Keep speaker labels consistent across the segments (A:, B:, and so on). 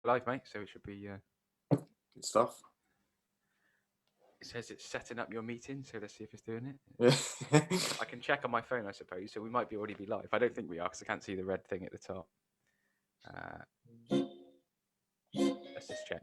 A: Live, mate. So it should be.
B: Good stuff.
A: It says it's setting up your meeting. So let's see if it's doing it.
B: Yeah.
A: I can check on my phone, I suppose. So we might be already be live. I don't think we are because I can't see the red thing at the top. Let's just check.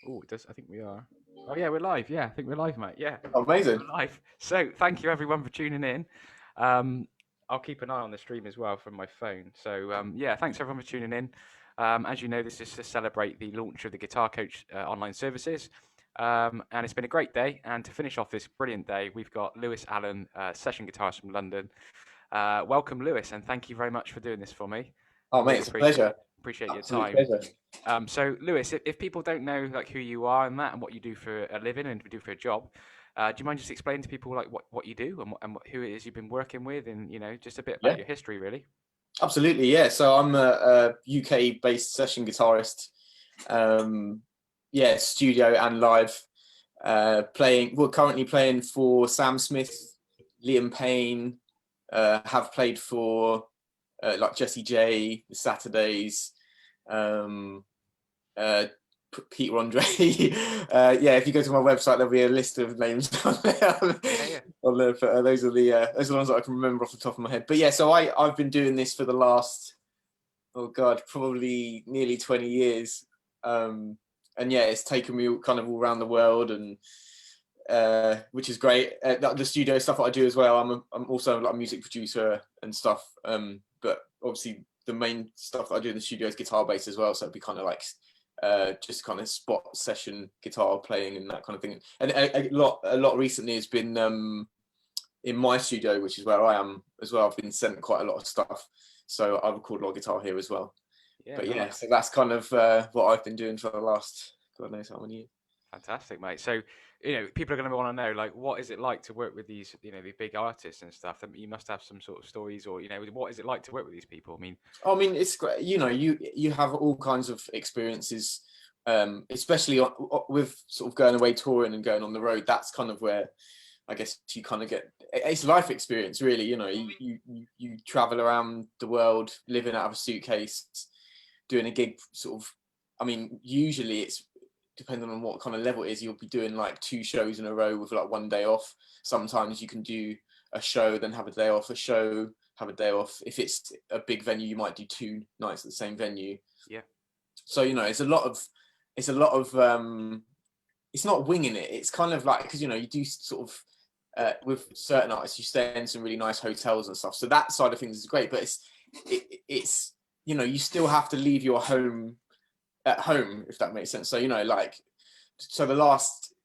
A: Oh, it does. I think we are. Oh yeah, we're live. Yeah, I think we're live, mate. Yeah,
B: Amazing.
A: we're live. So thank you everyone for tuning in. I'll keep an eye on the stream as well from my phone. So yeah, thanks everyone for tuning in. As you know, this is to celebrate the launch of the Guitar Coach online services. And it's been a great day. And to finish off this brilliant day, we've got Lewis Allen, session guitarist from London. Welcome, Lewis, and thank you very much for doing this for me.
B: Oh, mate,
A: Really
B: it's a pleasure.
A: appreciate your
B: Absolute
A: time.
B: pleasure.
A: So, Lewis, if people don't know like who you are and that, and what you do for a living and what you do for a job, do you mind just explaining to people like what you do and who it is you've been working with, and just a bit about
B: Yeah,
A: your history, really?
B: absolutely. Yeah. So I'm a UK-based session guitarist. Yeah, studio and live. Currently playing for Sam Smith, Liam Payne. Have played for like Jessie J, the Saturdays. Uh, Peter Andre. Yeah, if you go to my website, there'll be a list of names on there.
A: Yeah.
B: On there, but, those are the ones that I can remember off the top of my head. But yeah, so I've been doing this for the last, oh god, probably nearly 20 years. And yeah, it's taken me kind of all around the world, and which is great. The studio stuff that I do as well. I'm also like a music producer and stuff. But obviously the main stuff that I do in the studio is guitar based as well. So it'd be kind of like just kind of spot session guitar playing and that kind of thing. And a lot recently has been in my studio, which is where I am as well. I've been sent quite a lot of stuff, so I record a lot of guitar here as well.
A: Yeah,
B: But yeah,
A: nice.
B: so that's kind of what I've been doing for the last God knows how many years.
A: Fantastic, mate. So, people are going to want to know, like, what is it like to work with these, these big artists and stuff? I mean, you must have some sort of stories, or what is it like to work with these people?
B: I mean, it's great. You have all kinds of experiences, especially with sort of going away touring and going on the road. That's kind of where I guess you kind of get, it's life experience, really. You travel around the world, living out of a suitcase, doing a gig. Sort of, I mean, usually it's depending on what kind of level it is. You'll be doing like 2 shows in a row with like 1 day off. Sometimes you can do a show, then have a day off. A show, have a day off. If it's a big venue, you might do 2 nights at the same venue.
A: Yeah.
B: So it's a lot of it's not winging it. It's kind of like, because you do sort of with certain artists, you stay in some really nice hotels and stuff. So that side of things is great, but it's you still have to leave your home at home, if that makes sense. So so the last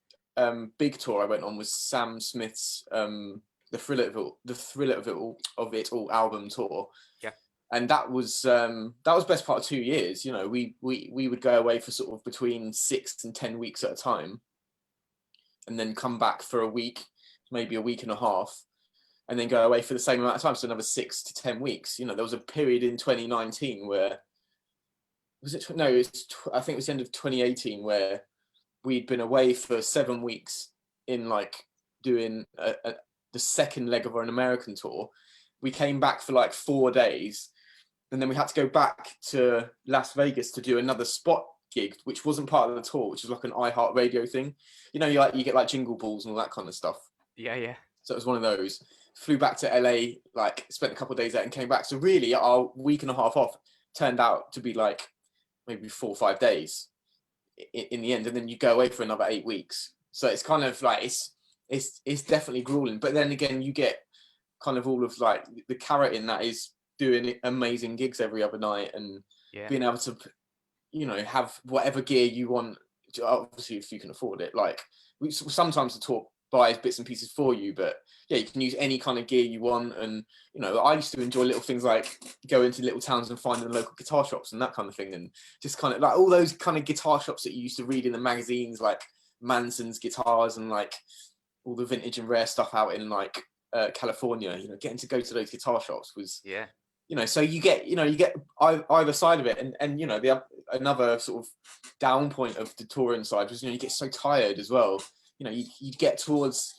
B: big tour I went on was Sam Smith's the Thrill of It All album tour.
A: Yeah.
B: And that was best part of 2 years. We would go away for sort of between 6 and 10 weeks at a time, and then come back for a week, maybe a week and a half, and then go away for the same amount of time, so another 6 to 10 weeks. There was a period in 2019 where I think it was the end of 2018 where we'd been away for 7 weeks in like doing the second leg of an American tour. We came back for like 4 days, and then we had to go back to Las Vegas to do another spot gig, which wasn't part of the tour, which was like an iHeartRadio thing. You get like jingle balls and all that kind of stuff.
A: Yeah.
B: So it was one of those. Flew back to LA, like spent a couple of days there and came back. So really our week and a half off turned out to be like maybe 4 or 5 days in the end. And then you go away for another 8 weeks. So it's kind of like, it's definitely grueling. But then again, you get kind of all of like the carrot in that is doing amazing gigs every other night and being able to, have whatever gear you want. Obviously, if you can afford it, like sometimes the tour buys bits and pieces for you, but yeah, you can use any kind of gear you want. And I used to enjoy little things like go into little towns and find the local guitar shops and that kind of thing, and just kind of like all those kind of guitar shops that you used to read in the magazines, like Manson's Guitars and like all the vintage and rare stuff out in like California. Getting to go to those guitar shops was so you get either side of it, and the another sort of down point of the touring side was you get so tired as well. you'd get towards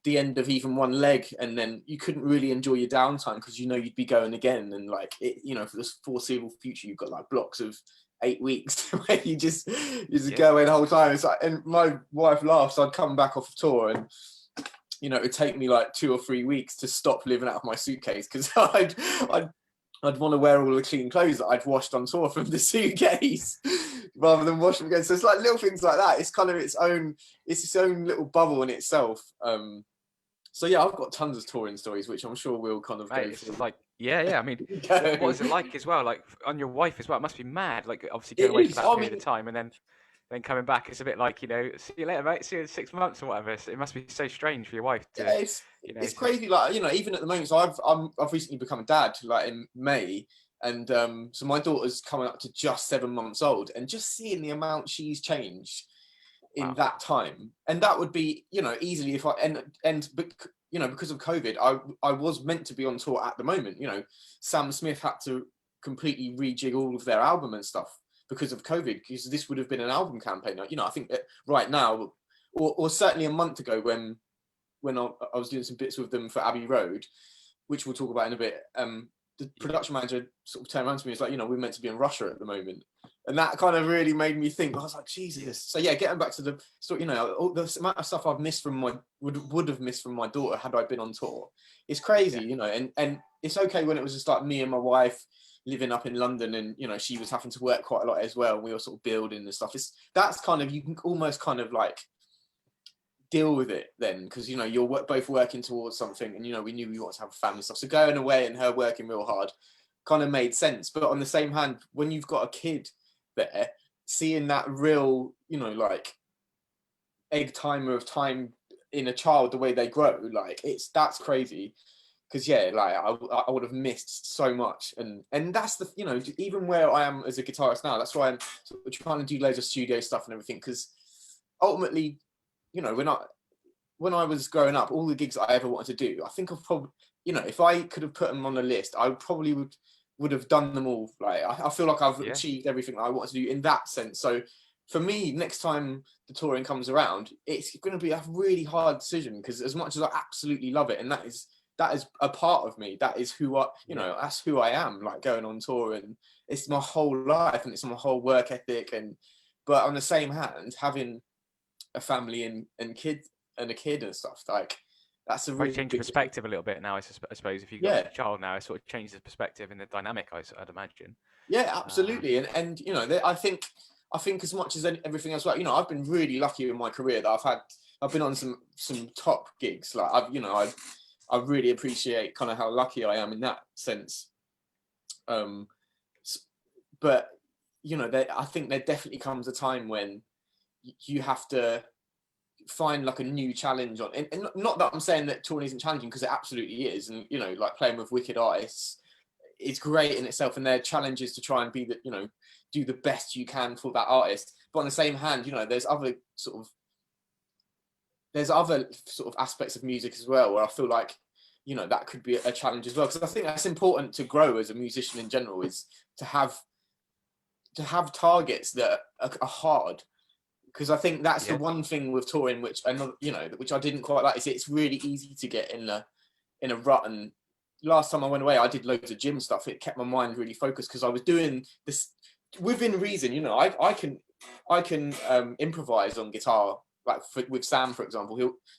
B: the end of even one leg, and then you couldn't really enjoy your downtime because you'd be going again, and like for the foreseeable future, you've got like blocks of 8 weeks where you just go away the whole time. It's like, and my wife laughs. I'd come back off tour, and it'd take me like 2 or 3 weeks to stop living out of my suitcase because I'd want to wear all the clean clothes that I'd washed on tour from the suitcase rather than wash them again. So it's like little things like that. It's kind of its own little bubble in itself. So yeah, I've got tons of touring stories, which I'm sure we'll kind of go through.
A: Like, I mean, what is it like as well? Like on your wife as well, it must be mad. Like obviously going away for that period of time, and then coming back, it's a bit like, see you later, mate. See you in 6 months or whatever. It must be so strange for your wife to,
B: it's crazy. Like, even at the moment, so I've recently become a dad, like in May, and so my daughter's coming up to just 7 months old, and just seeing the amount she's changed in that time, and that would be, easily if I because of COVID, I was meant to be on tour at the moment. Sam Smith had to completely rejig all of their album and stuff because of COVID, because this would have been an album campaign. I think that right now, or certainly a month ago when I was doing some bits with them for Abbey Road, which we'll talk about in a bit, the production manager sort of turned around to me and was like, we're meant to be in Russia at the moment. And that kind of really made me think. I was like, Jesus. So yeah, getting back to the story, all the amount of stuff I've missed from would have missed from my daughter had I been on tour. It's crazy, and it's okay when it was just like me and my wife living up in London, and she was having to work quite a lot as well. We were sort of building and stuff. That's kind of, you can almost kind of like deal with it then, because you're both working towards something, and we knew we wanted to have a family stuff. So going away and her working real hard kind of made sense. But on the same hand, when you've got a kid there, seeing that real, like egg timer of time in a child, the way they grow, like that's crazy. Because like I would have missed so much, and that's the even where I am as a guitarist now, that's why I'm sort of trying to do loads of studio stuff and everything, because ultimately, when I was growing up, all the gigs that I ever wanted to do, I think I've probably, if I could have put them on a list, I probably would have done them all. Like I feel like I've achieved everything that I wanted to do in that sense. So for me, next time the touring comes around, it's going to be a really hard decision, because as much as I absolutely love it, and that is a part of me, that is who I, that's who I am, like going on tour, and it's my whole life, and it's my whole work ethic, but on the same hand, having a family and kid and a kid and stuff, like that's a really
A: change perspective a little bit now. I suppose if you've got a child now, it sort of changes the perspective and the dynamic, I'd imagine.
B: Yeah, absolutely. And I think as much as everything else, like, I've been really lucky in my career that I've been on some top gigs. Like I really appreciate kind of how lucky I am in that sense. But I think there definitely comes a time when you have to find like a new challenge on, and not that I'm saying that touring isn't challenging, because it absolutely is, and like playing with wicked artists is great in itself, and their challenge is to try and be that, do the best you can for that artist. But on the same hand, there's other sort of aspects of music as well where I feel like that could be a challenge as well, because I think that's important to grow as a musician in general, is to have targets that are hard. Because I think that's the one thing with touring, which I didn't quite like, is it's really easy to get in a rut. And last time I went away, I did loads of gym stuff. It kept my mind really focused, because I was doing this within reason. I can improvise on guitar, like with Sam, for example.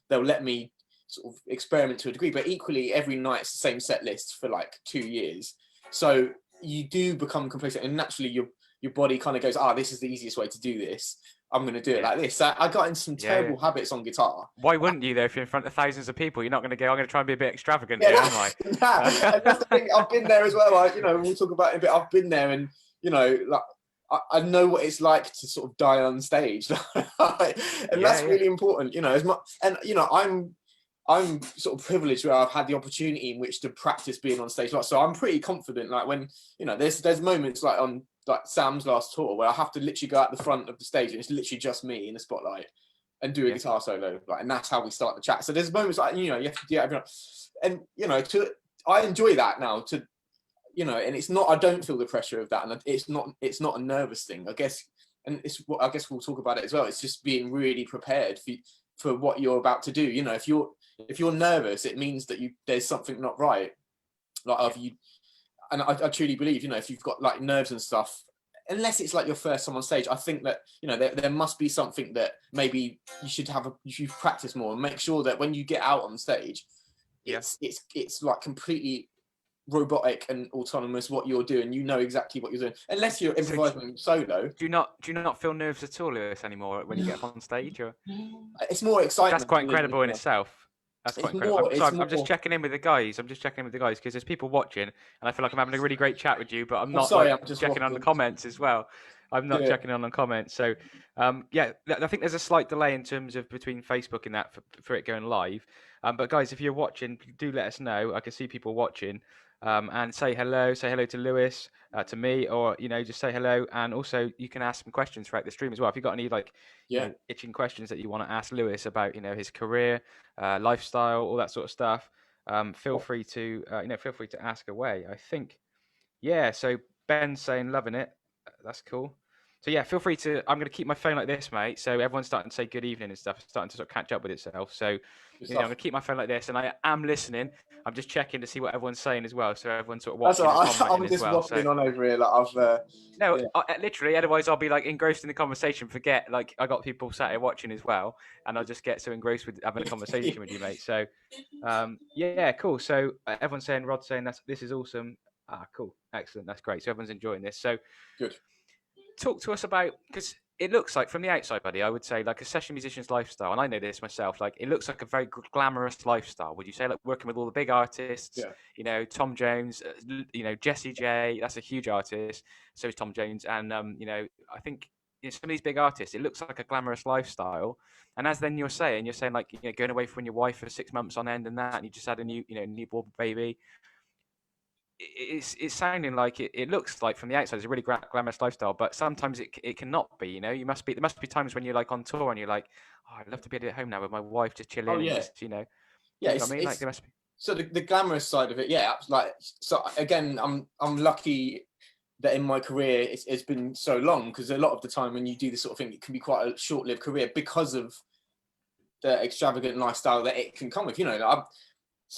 B: They'll let me sort of experiment to a degree, but equally every night it's the same set list for like 2 years. So you do become complacent, and naturally your body kind of goes, this is the easiest way to do this. I'm going to do it like this. So I got in some terrible habits on guitar.
A: Why wouldn't you, though, if you're in front of thousands of people? You're not going to go, I'm going to try and be a bit extravagant
B: here,
A: am I?
B: And that's the thing. I've been there as well. We'll talk about it a bit. I've been there, and, like, I know what it's like to sort of die on stage. And that's really important, as much. And, I'm sort of privileged where I've had the opportunity in which to practice being on stage. So I'm pretty confident, like when, there's moments like on like Sam's last tour where I have to literally go out the front of the stage and it's literally just me in the spotlight and do a guitar solo, like, and that's how we start the chat. So there's moments like, you have to do everything, and I enjoy that now, and it's not, I don't feel the pressure of that, and it's not a nervous thing, I guess. And I guess we'll talk about it as well. It's just being really prepared for what you're about to do. You know, if you're nervous, it means that there's something not right. Like of you, and I truly believe, you know, if you've got like nerves and stuff, unless it's like your first time on stage, I think that, you know, there must be something that maybe you should practice more and make sure that when you get out on stage, it's like completely robotic and autonomous what you're doing. You know exactly what you're doing, unless you're improvising solo.
A: Do you not feel nerves at all, Lewis, anymore when you get up on stage? Or
B: it's more excitement.
A: That's quite incredible in itself. That's quite incredible. I'm just checking in with the guys. Because there's people watching, and I feel like I'm having a really great chat with you, but I'm not I'm just checking on the comments as well. I'm not checking on the comments. So, I think there's a slight delay in terms of between Facebook and that for it going live. But guys, if you're watching, do let us know. I can see people watching. And say hello to Lewis, to me, or, you know, just say hello. And also you can ask some questions throughout the stream as well. If you've got any you know, itching questions that you want to ask Lewis about, you know, his career, lifestyle, all that sort of stuff, feel free to ask away. I think, so Ben's saying loving it. That's cool. So yeah, feel free to. I'm going to keep my phone like this, mate. So everyone's starting to say good evening and stuff. It's starting to sort of catch up with itself. So I'm going to keep my phone like this, and I am listening. I'm just checking to see what everyone's saying as well. So everyone's sort of watching. That's
B: right. I'm just waffling on over here. Like
A: literally. Otherwise, I'll be like engrossed in the conversation. Forget like I got people sat here watching as well, and I'll just get so engrossed with having a conversation with you, mate. So cool. So everyone's saying, Rod's saying this is awesome. Cool, excellent. That's great. So everyone's enjoying this. So
B: good.
A: Talk to us about, because it looks like from the outside, buddy, I would say like a session musician's lifestyle, and I know this myself, like it looks like a very glamorous lifestyle. Would you say, like working with all the big artists, you know, Tom Jones, you know, Jessie J, that's a huge artist, so is Tom Jones, and you know, I think, you know, some of these big artists, it looks like a glamorous lifestyle. And as then you're saying like, you know, going away from your wife for 6 months on end and that, and you just had a newborn baby. It's sounding like it looks like from the outside it's a really glamorous lifestyle, but sometimes it cannot be. You know, there must be times when you're like on tour and you're like, oh, I'd love to be at home now with my wife, just chilling. And just, you know,
B: yeah.
A: You know what I mean, like there must be.
B: So the glamorous side of it, like, so again, I'm lucky that in my career it's been so long, because a lot of the time when you do this sort of thing, it can be quite a short-lived career because of the extravagant lifestyle that it can come with. You know,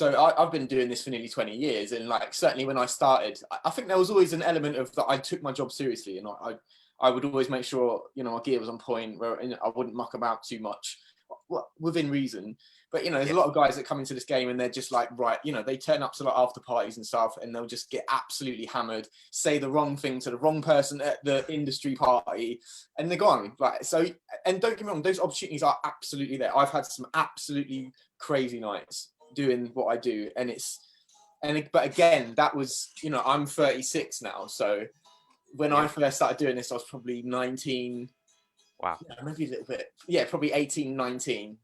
B: I've been doing this for nearly 20 years, and like certainly when I started, I think there was always an element of that I took my job seriously, and I would always make sure, you know, my gear was on point, where I wouldn't muck about too much, within reason. But you know, there's a lot of guys that come into this game and they're just like, right, you know, they turn up to like after parties and stuff, and they'll just get absolutely hammered, say the wrong thing to the wrong person at the industry party, and they're gone. Like, so, and don't get me wrong, those opportunities are absolutely there. I've had some absolutely crazy nights doing what I do, but again, that was, you know, I'm 36 now, so when I first started doing this I was probably 19.
A: Wow.
B: Maybe a little bit, probably 18, 19.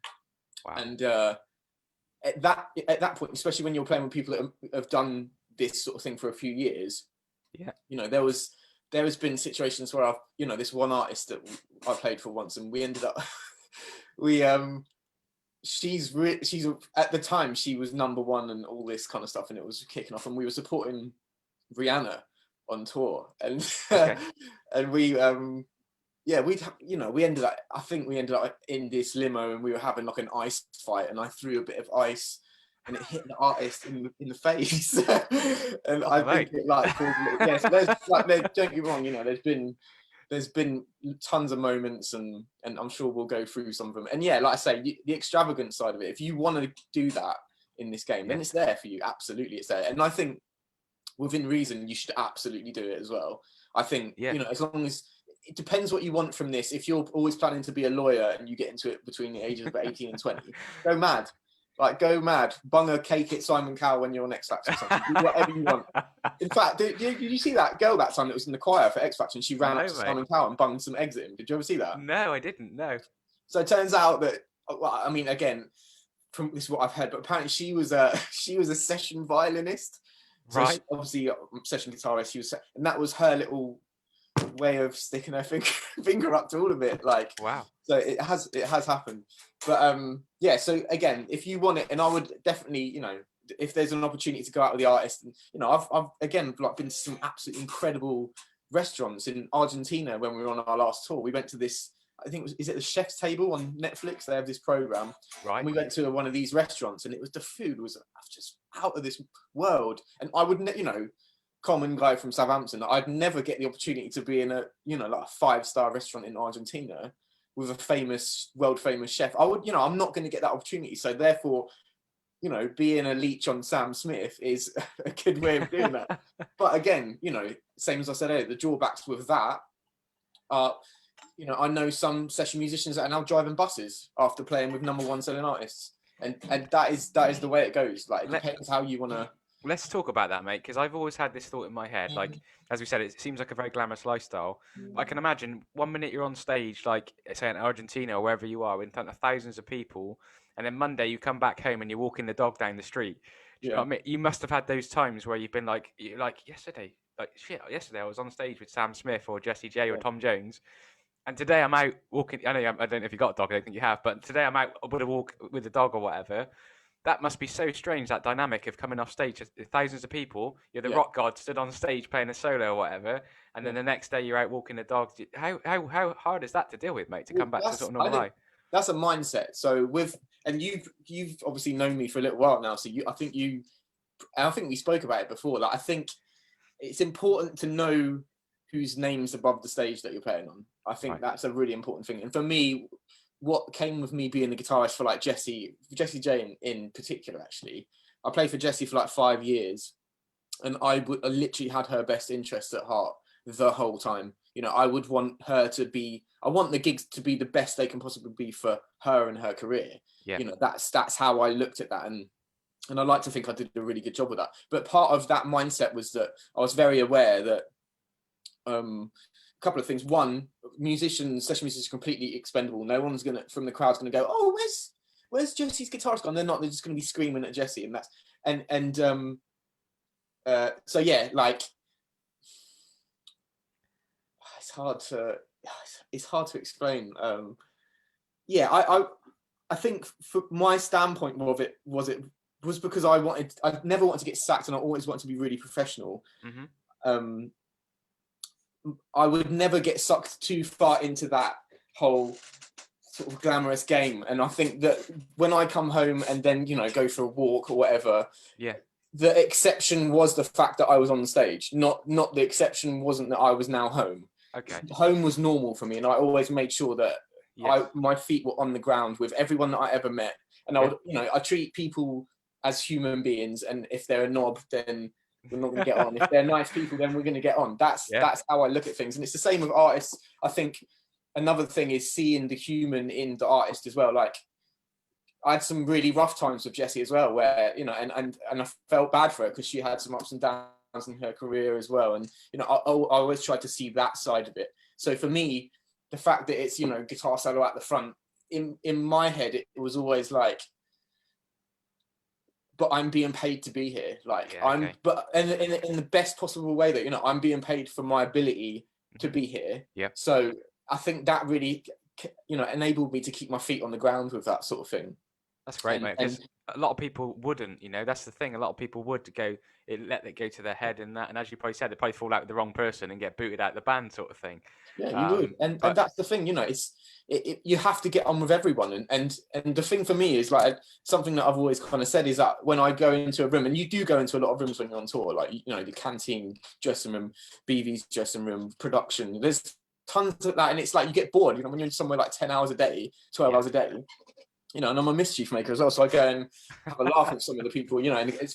A: Wow.
B: And at that point, especially when you're playing with people that have done this sort of thing for a few years, you know, there has been situations where I've, you know, this one artist that I played for once, and we ended up she's at the time she was number one and all this kind of stuff, and it was kicking off, and we were supporting Rihanna on tour, and and we we ended up, I think we ended up in this limo, and we were having like an ice fight, and I threw a bit of ice and it hit the artist in the face. And I think it like don't get me wrong, you know, there's been tons of moments, and I'm sure we'll go through some of them. And like I say, the extravagant side of it, if you want to do that in this game, then it's there for you. Absolutely, it's there. And I think within reason, you should absolutely do it as well. I think, you know, as long as, it depends what you want from this. If you're always planning to be a lawyer and you get into it between the ages of 18 and 20, go mad. Like, go mad. Bung a cake at Simon Cowell when you're on X Factor or something. Do whatever you want. In fact, did you see that girl that time that was in the choir for X Factor, and she ran up to Simon Cowell and bunged some eggs at him? Did you ever see that?
A: No, I didn't. No.
B: So it turns out that, well, I mean, again, from this is what I've heard, but apparently she was a session violinist. So
A: right.
B: She, obviously, a session guitarist. And that was her little way of sticking her finger up to all of it. Like,
A: wow.
B: So it has happened. But so again, if you want it, and I would definitely, you know, if there's an opportunity to go out with the artist, and you know, I've again like been to some absolutely incredible restaurants in Argentina when we were on our last tour. We went to this I think is it the Chef's Table on Netflix? They have this program,
A: Right.
B: and we went to one of these restaurants, and the food was just out of this world. And I would, common guy from Southampton, I'd never get the opportunity to be in a, like a 5-star restaurant in Argentina with a world famous chef. I would, I'm not going to get that opportunity. So therefore, being a leech on Sam Smith is a good way of doing that. But again, same as I said earlier, the drawbacks with that are, I know some session musicians that are now driving buses after playing with #1 selling artists, and that is the way it goes. Like, it depends how you want to.
A: Let's talk about that, mate, because I've always had this thought in my head. Like, as we said, it seems like a very glamorous lifestyle. I can imagine one minute you're on stage, like, say in Argentina or wherever you are, in front of thousands of people, and then Monday you come back home and you're walking the dog down the street. Do you know what I mean? You must have had those times where you've been like yesterday, yesterday I was on stage with Sam Smith or Jessie J or Tom Jones, and today I'm out walking. I don't know if you got a dog. I don't think you have, but today I'm out with a walk with a dog or whatever. That must be so strange, that dynamic of coming off stage, thousands of people, you're the rock god stood on stage playing a solo or whatever, and then the next day you're out walking the dog. How hard is that to deal with, mate, to come back to sort of normal life?
B: That's a mindset. So and you've obviously known me for a little while now, so I think we spoke about it before, that I think it's important to know whose name's above the stage that you're playing on. I think that's a really important thing. And for me, what came with me being the guitarist for like Jessie J in particular, actually, I played for Jessie for like 5 years, and I literally had her best interests at heart the whole time. I would want her to be, I want the gigs to be the best they can possibly be for her and her career.
A: Yeah.
B: That's how I looked at that, and I like to think I did a really good job with that. But part of that mindset was that I was very aware that a couple of things. One, session musicians are completely expendable. No one's from the crowd's gonna go, oh, where's Jessie's guitarist gone? They're not. They're just gonna be screaming at Jessie, and that's so yeah, like it's hard to explain. Yeah, I think for my standpoint of it was because I never wanted to get sacked, and I always wanted to be really professional. Mm-hmm. I would never get sucked too far into that whole sort of glamorous game. And I think that when I come home and then, go for a walk or whatever, the exception was the fact that I was on the stage. Not the exception wasn't that I was now home.
A: Okay.
B: Home was normal for me, and I always made sure that my feet were on the ground with everyone that I ever met. And I would, I treat people as human beings, and if they're a knob, then we're not going to get on. If they're nice people, then we're going to get on. That's how I look at things. And it's the same with artists. I think another thing is seeing the human in the artist as well. Like, I had some really rough times with Jessie as well, where, and I felt bad for her because she had some ups and downs in her career as well. And, I always tried to see that side of it. So for me, the fact that it's, guitar solo at the front, in my head, it was always like, but I'm being paid to be here. Like, but in the best possible way that, I'm being paid for my ability to be here. Yeah. So I think that really, enabled me to keep my feet on the ground with that sort of thing.
A: That's great, mate. Because a lot of people wouldn't, that's the thing. A lot of people would let it go to their head and that. And as you probably said, they'd probably fall out with the wrong person and get booted out of the band, sort of thing.
B: Yeah, you would. And that's the thing, you have to get on with everyone. And the thing for me is, like, something that I've always kind of said is that when I go into a room, and you do go into a lot of rooms when you're on tour, like, the canteen, dressing room, BV's dressing room, production, there's tons of that. And it's like, you get bored, when you're somewhere like 10 hours a day, 12 hours a day, and I'm a mischief maker as well. So I go and have a laugh with some of the people,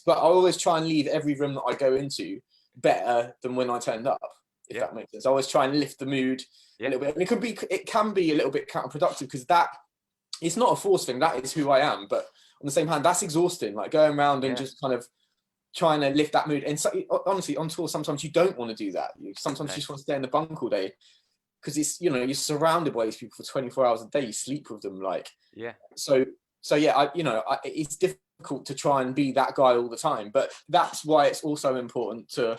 B: but I always try and leave every room that I go into better than when I turned up. If that makes sense. I always try and lift the mood a little bit. And it can be a little bit counterproductive, because that it's not a force thing. That is who I am. But on the same hand, that's exhausting. Like, going around and just kind of trying to lift that mood. And so, honestly, on tour, sometimes you don't want to do that. Sometimes you just want to stay in the bunk all day, because it's, you're surrounded by these people for 24 hours a day. You sleep with them, like, So yeah, it's difficult to try and be that guy all the time. But that's why it's also important to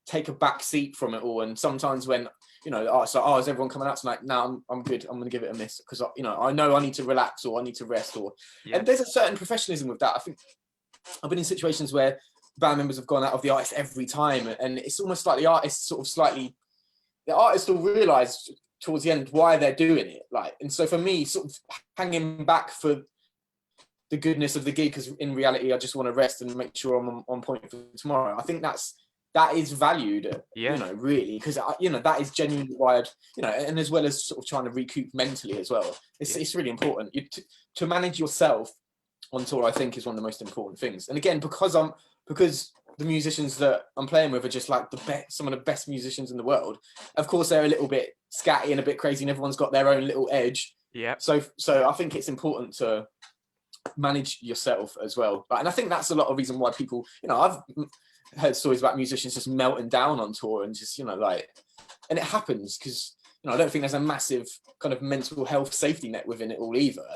B: take a back seat from it all. And sometimes when, is everyone coming out tonight? No, I'm good. I'm going to give it a miss, because, I know I need to relax, or I need to rest, and there's a certain professionalism with that. I think I've been in situations where band members have gone out of the artist every time, and it's almost like the artist will realise towards the end why they're doing it. Like, and so for me, sort of hanging back for the goodness of the gig, because in reality, I just want to rest and make sure I'm on point for tomorrow. I think that is valued,
A: Yeah.
B: you know, really, because you know, that is genuinely why you know, and as well as sort of trying to recoup mentally as well. It's really important. To manage yourself on tour, I think, is one of the most important things. And again, because the musicians that I'm playing with are just like some of the best musicians in the world. Of course, they're a little bit scatty and a bit crazy, and everyone's got their own little edge.
A: Yeah.
B: So I think it's important to manage yourself as well. And I think that's a lot of reason why people, you know, I've heard stories about musicians just melting down on tour and just, you know, like, and it happens because, you know, I don't think there's a massive kind of mental health safety net within it all either.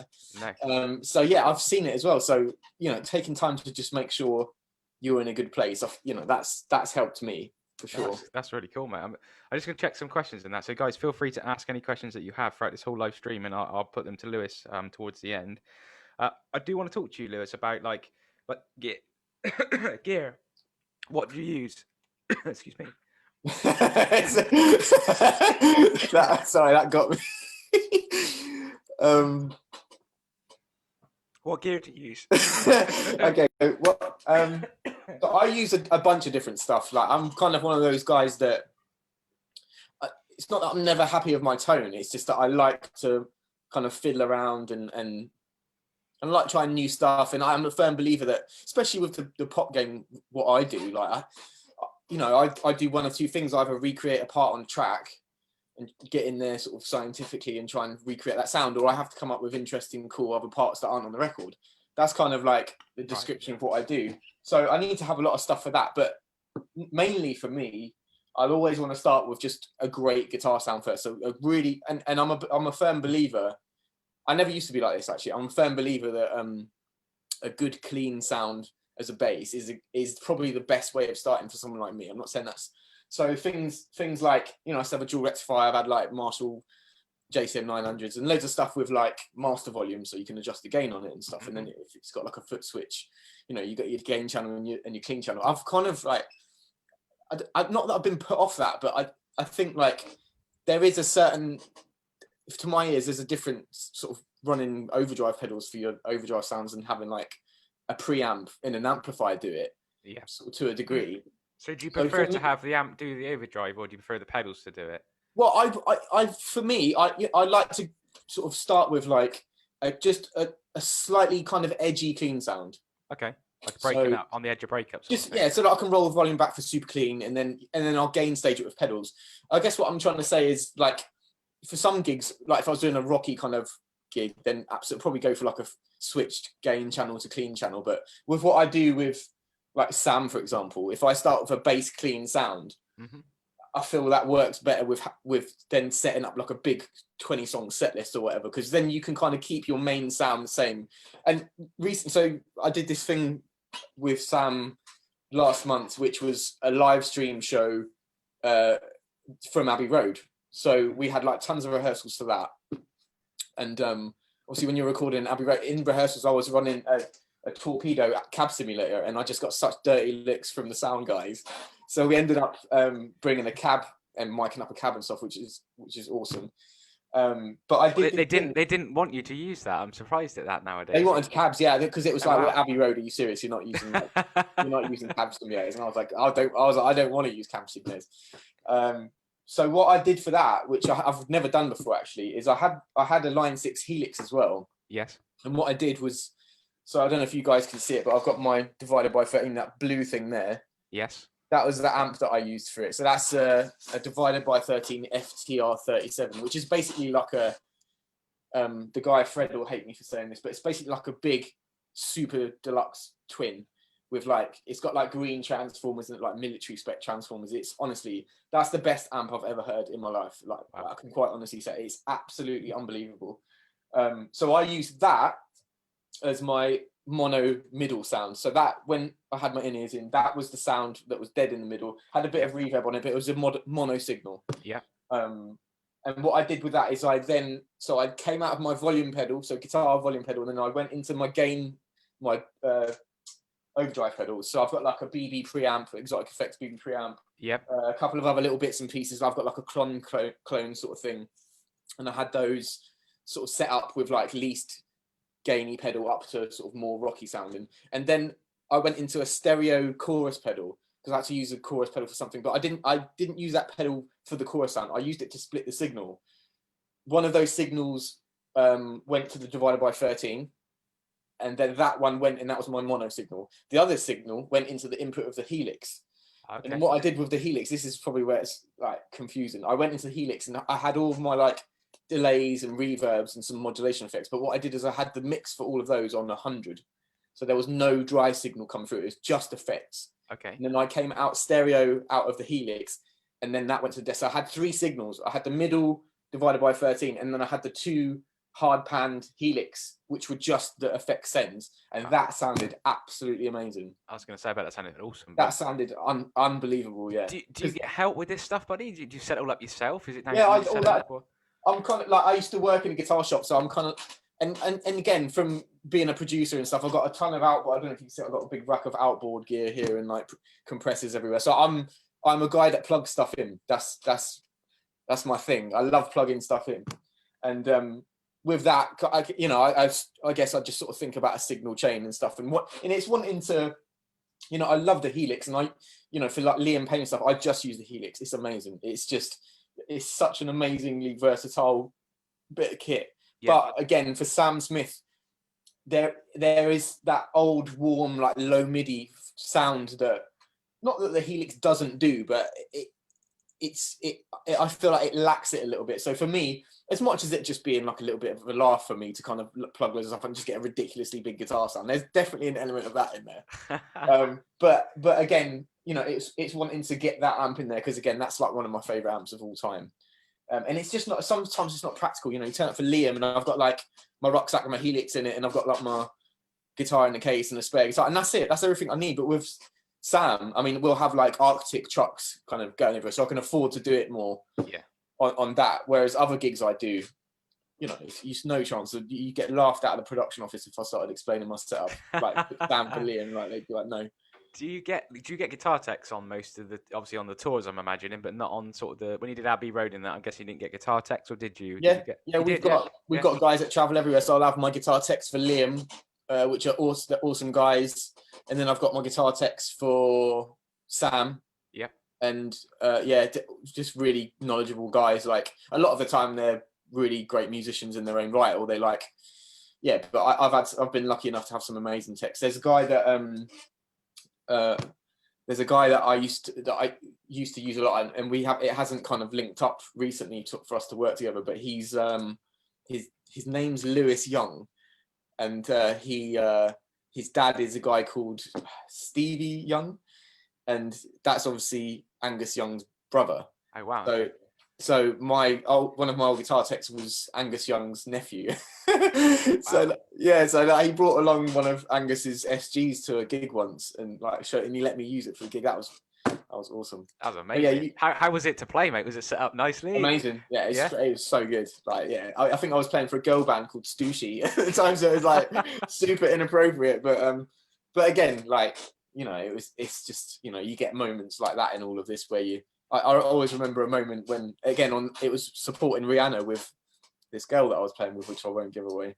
A: No.
B: So yeah, I've seen it as well. So, you know, taking time to just make sure you're in a good place, you know, that's helped me for sure.
A: That's really cool, mate. I'm just going to check some questions in that. So guys, feel free to ask any questions that you have throughout this whole live stream, and I'll put them to Lewis towards the end. I do want to talk to you, Lewis, about like gear. What do you use? Excuse me.
B: Sorry, that got me.
A: What gear do you use?
B: Okay, well, so I use a bunch of different stuff. Like, I'm kind of one of those guys that it's not that I'm never happy with my tone. It's just that I like to kind of fiddle around and I like trying new stuff. And I'm a firm believer that, especially with the pop game, what I do, like, I do one or two things. I either recreate a part on the track and get in there sort of scientifically and try and recreate that sound, or I have to come up with interesting, cool other parts that aren't on the record. That's kind of like the description of what I do. So I need to have a lot of stuff for that. But mainly for me, I'll always want to start with just a great guitar sound first. So a really, and I'm a firm believer. I never used to be like this, actually. I'm a firm believer that a good clean sound as a bass is probably the best way of starting for someone like me. I'm not saying that's so things like, you know, I still have a dual rectifier. I've had like Marshall JCM 900s and loads of stuff with like master volume, so you can adjust the gain on it and stuff. And then if it's got like a foot switch, you know, you got your gain channel and your clean channel. I've kind of like, not that I've been put off that, but I think like there is a certain, to my ears, there's a different sort of running overdrive pedals for your overdrive sounds and having like a preamp in an amplifier do it,
A: yeah,
B: sort of to a degree.
A: So do you prefer to have the amp do the overdrive, or do you prefer the pedals to do it?
B: Well, for me, I like to sort of start with like just a slightly kind of edgy clean sound.
A: Okay, like breaking up on the edge of breakups.
B: Just yeah, so that I can roll the volume back for super clean, and then I'll gain stage it with pedals. I guess what I'm trying to say is, like, for some gigs, like if I was doing a rocky kind of gig, then absolutely probably go for like a switched gain channel to clean channel. But with what I do with like Sam, for example, if I start with a bass clean sound, I feel that works better with then setting up like a big 20 song set list or whatever, because then you can kind of keep your main sound the same. And so I did this thing with Sam last month, which was a live stream show from Abbey Road. So we had like tons of rehearsals for that. And obviously when you're recording Abbey Road, in rehearsals, I was running a torpedo cab simulator, and I just got such dirty licks from the sound guys. So we ended up bringing a cab and miking up a cab and stuff, which is awesome. But I did.
A: They didn't want you to use that. I'm surprised at that nowadays.
B: They wanted cabs, yeah, because it was like, well, Abbey Road, are you serious? You're not using cab simulators. And I was like, I don't want to use cab simulators. So what I did for that, which I've never done before actually, is I had a Line 6 Helix as well.
A: Yes.
B: And what I did was, so I don't know if you guys can see it, but I've got my divided by 13, that blue thing there.
A: Yes.
B: That was the amp that I used for it. So that's a divided by 13 FTR 37, which is basically like a, the guy Fred will hate me for saying this, but it's basically like a big super deluxe twin with like, it's got like green transformers and like military spec transformers. It's honestly, that's the best amp I've ever heard in my life. Like, I can quite honestly say it's absolutely unbelievable. So I used that as my mono middle sound. So that when I had my in-ears in, that was the sound that was dead in the middle, had a bit of reverb on it, but it was a mono signal.
A: Yeah.
B: And what I did with that is I came out of my volume pedal, so guitar volume pedal, and then I went into my gain, my overdrive pedals. So I've got like a BB preamp, Exotic Effects BB preamp.
A: Yep.
B: A couple of other little bits and pieces. I've got like a clone sort of thing. and I had those sort of set up with like least gainy pedal up to sort of more rocky sounding. And then I went into a stereo chorus pedal because I had to use a chorus pedal for something, but I didn't use that pedal for the chorus sound. I used it to split the signal. One of those signals went to the divider by 13, and then that one went, and that was my mono signal. The other signal went into the input of the Helix.
A: Okay.
B: And what I did with the Helix, this is probably where it's like confusing. I went into the Helix and I had all of my like delays and reverbs and some modulation effects. But what I did is I had the mix for all of those on 100. So there was no dry signal coming through. It was just effects.
A: Okay.
B: And then I came out stereo out of the Helix, and then that went to the desk. So I had 3 signals. I had the middle divided by 13, and then I had the 2 hard panned Helix, which were just the effect sends, and that sounded absolutely amazing.
A: I was going to say about that sounded awesome.
B: That sounded unbelievable, yeah.
A: Do you get help with this stuff, buddy? Do you set it all up yourself? Is it down
B: Yeah,
A: to you to set it up? Or?
B: I'm kind of like, I used to work in a guitar shop, so I'm kind of, and again, from being a producer and stuff, I've got a ton of outboard. I don't know if you can see, I've got a big rack of outboard gear here and like compressors everywhere. So I'm a guy that plugs stuff in. That's my thing. I love plugging stuff in, and with that, I guess I just sort of think about a signal chain and stuff, and it's wanting to, I love the Helix, and for like Liam Payne stuff, I just use the Helix. It's amazing. It's such an amazingly versatile bit of kit. Yeah. But again, for Sam Smith, there is that old warm like low MIDI sound that, not that the Helix doesn't do, but I feel like it lacks it a little bit. So for me, as much as it just being like a little bit of a laugh for me to kind of plug loads of stuff and just get a ridiculously big guitar sound, there's definitely an element of that in there. But again, it's wanting to get that amp in there, because again, that's like one of my favorite amps of all time. And it's just not, sometimes it's not practical. You turn up for Liam and I've got like my rucksack and my Helix in it, and I've got like my guitar in the case and a spare guitar, and that's it. That's everything I need. But with Sam, I mean, we'll have like Arctic trucks kind of going everywhere, so I can afford to do it more on that. Whereas other gigs I do, it's no chance. You get laughed out of the production office if I started explaining my setup, like Sam for Liam, like they'd be like, no.
A: Do you get guitar techs on most of the, obviously on the tours, I'm imagining, but not on sort of the, when you did Abbey Road and that, I guess you didn't get guitar techs, or did you?
B: Yeah, we've got guys that travel everywhere, so I'll have my guitar techs for Liam, which are awesome guys, and then I've got my guitar techs for Sam. Yeah. And just really knowledgeable guys. Like a lot of the time they're really great musicians in their own right, or they like, but I've been lucky enough to have some amazing techs. There's a guy that I used to use a lot, and it hasn't kind of linked up recently for us to work together, but he's his name's Lewis Young, and his dad is a guy called Stevie Young, and that's obviously Angus Young's brother.
A: Oh wow.
B: So one of my old guitar techs was Angus Young's nephew. So he brought along one of Angus's SGs to a gig once, and and he let me use it for the gig. That was awesome.
A: That was amazing. How was it to play, mate? Was it set up nicely?
B: Amazing. Yeah, it was so good. I think I was playing for a girl band called Stussy at the time, so it was like super inappropriate. But again, it's just, you get moments like that in all of this where I always remember a moment when, again, it was supporting Rihanna with this girl that I was playing with, which I won't give away.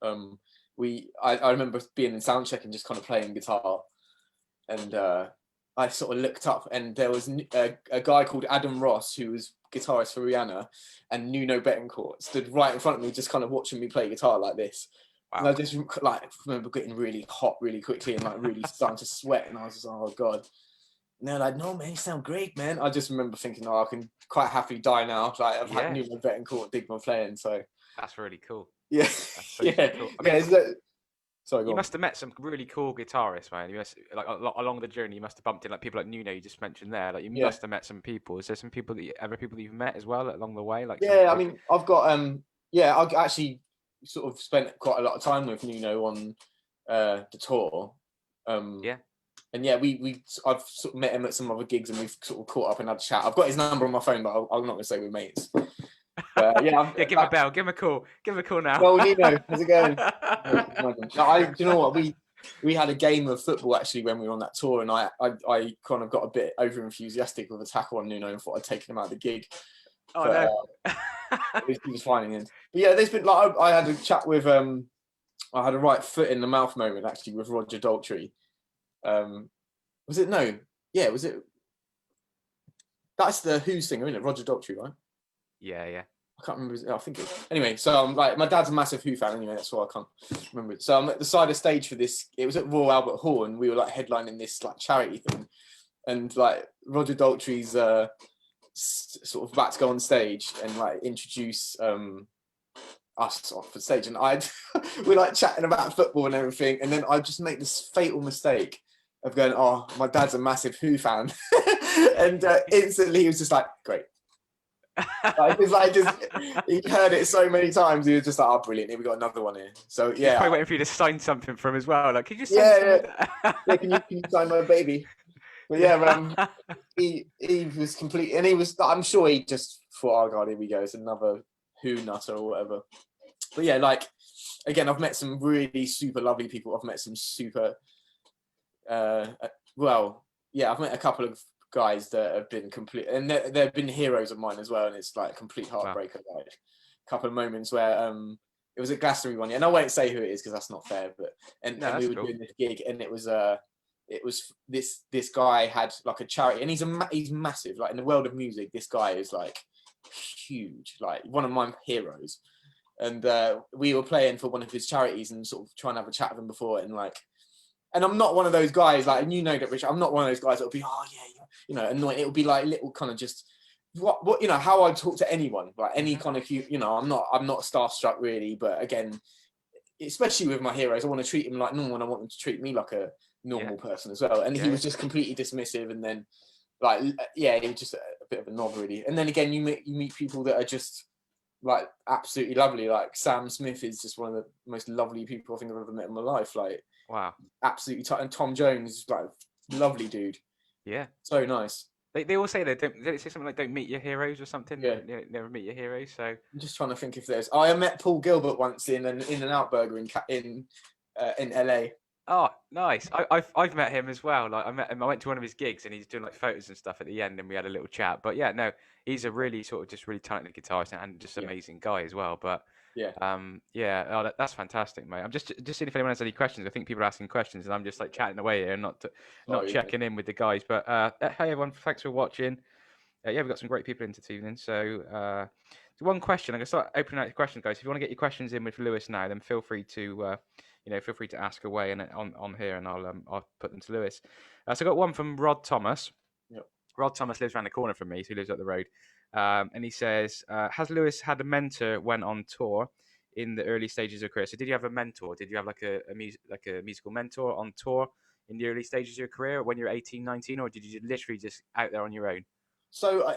B: I remember being in soundcheck and just kind of playing guitar, and I sort of looked up, and there was a guy called Adam Ross, who was guitarist for Rihanna, and Nuno Betancourt stood right in front of me, just kind of watching me play guitar like this. Wow. And I just remember getting really hot really quickly and really starting to sweat, and I was just, oh God. And they're like, no, man, you sound great, man. I just remember thinking, I can quite happily die now. I've had Nuno Betancourt dig my playing, so.
A: That's really cool.
B: Yeah.
A: That's so cool. I mean, sorry, you must have met some really cool guitarists, man. You must, along the journey, you must have bumped in people like Nuno, you just mentioned there. You must have met some people. Is there some people that you've met as well along the way?
B: I mean, I've got I've actually sort of spent quite a lot of time with Nuno on the tour. And I've sort of met him at some other gigs, and we've sort of caught up and had a chat. I've got his number on my phone, but I'm not going to say we're mates.
A: Give him a bell. Give him a call. Give him a call now.
B: Well, Nino, how's it going? Do you know what? We had a game of football actually when we were on that tour, and I kind of got a bit over enthusiastic with a tackle on Nuno and thought I'd taken him out of the gig.
A: Oh
B: but
A: no.
B: at least he was fine in the end. But yeah, there's been like I had a chat with I had a right foot in the mouth moment actually with Roger Daltrey. Was it no? Yeah, was it? That's the Who singer, isn't it? Roger Daltrey, right?
A: Yeah, yeah.
B: I can't remember. I think anyway. So I'm like, my dad's a massive Who fan anyway. That's why I can't remember it. So I'm at the side of stage for this. It was at Royal Albert Hall, and we were like headlining this like charity thing, and like Roger Daltrey's sort of about to go on stage and like introduce us off the stage, and we're like chatting about football and everything, and then I just make this fatal mistake of going, "Oh, my dad's a massive Who fan," and instantly he was just like, "Great." Just he'd heard it so many times. He was just like, "Oh, brilliant! Here we got another one here." So
A: He's
B: yeah,
A: probably waiting for you to sign something from as well. Like, can you just send
B: yeah,
A: something?
B: yeah. Can you sign my baby? But yeah, he was complete, and he was. I'm sure he just thought, "Oh God, here we go. It's another Who nutter or whatever." But yeah, like again, I've met some really super lovely people. I've met some super, well, yeah, I've met a couple of guys that have been complete, and they've been heroes of mine as well. And it's like a complete
A: Wow.
B: heartbreaker. Like a couple of moments where it was at Glastonbury one year, and I won't say who it is because that's not fair. But
A: No,
B: and we
A: that's
B: were
A: cool.
B: doing this gig, and it was this guy had like a charity, and he's massive. Like in the world of music, this guy is like huge, like one of my heroes. And we were playing for one of his charities and sort of trying to have a chat with him before, and like, and I'm not one of those guys like, and you know that, Rich, I'm not one of those guys that'll be, oh yeah, you know, annoying. It'll be like little kind of just what you know how I talk to anyone, like any kind of you know, I'm not starstruck really, but again, especially with my heroes, I want to treat him like normal, and I want them to treat me like a
A: Yeah,
B: normal person as well. And he
A: yeah,
B: was just completely dismissive, and then like yeah, he was just a bit of a knob really. And then again, you meet people that are just like absolutely lovely. Like Sam Smith is just one of the most lovely people I think I've ever met in my life. Like
A: wow.
B: absolutely, and Tom Jones, like lovely dude,
A: Yeah.
B: so nice.
A: They all say they say something like don't meet your heroes or something.
B: Yeah,
A: Never meet your heroes. So
B: I'm just trying to think if there's. I met Paul Gilbert once in an In-N-Out Burger in LA.
A: oh, nice. I've met him as well. Like I met him. I went to one of his gigs and he's doing like photos and stuff at the end, and we had a little chat. But yeah, no, he's a really sort of just really talented guitarist and just
B: Yeah,
A: amazing guy as well. But
B: yeah.
A: yeah, oh, that's fantastic, mate. I'm just seeing if anyone has any questions. I think people are asking questions, and I'm just like chatting away here and not
B: Sorry.
A: checking in with the guys. But hey everyone, thanks for watching. Yeah, we've got some great people in this evening. So, one question. I'm gonna start opening out the questions, guys. If you want to get your questions in with Lewis now, then feel free to, feel free to ask away and on here, and I'll put them to Lewis. So I got one from Rod Thomas.
B: Yep.
A: Rod Thomas lives around the corner from me, so he lives up the road. And he says, has Lewis had a mentor when on tour in the early stages of career? So did you have a mentor? Did you have like a musical mentor on tour in the early stages of your career when you're 18, 19, or did you literally just out there on your own?
B: So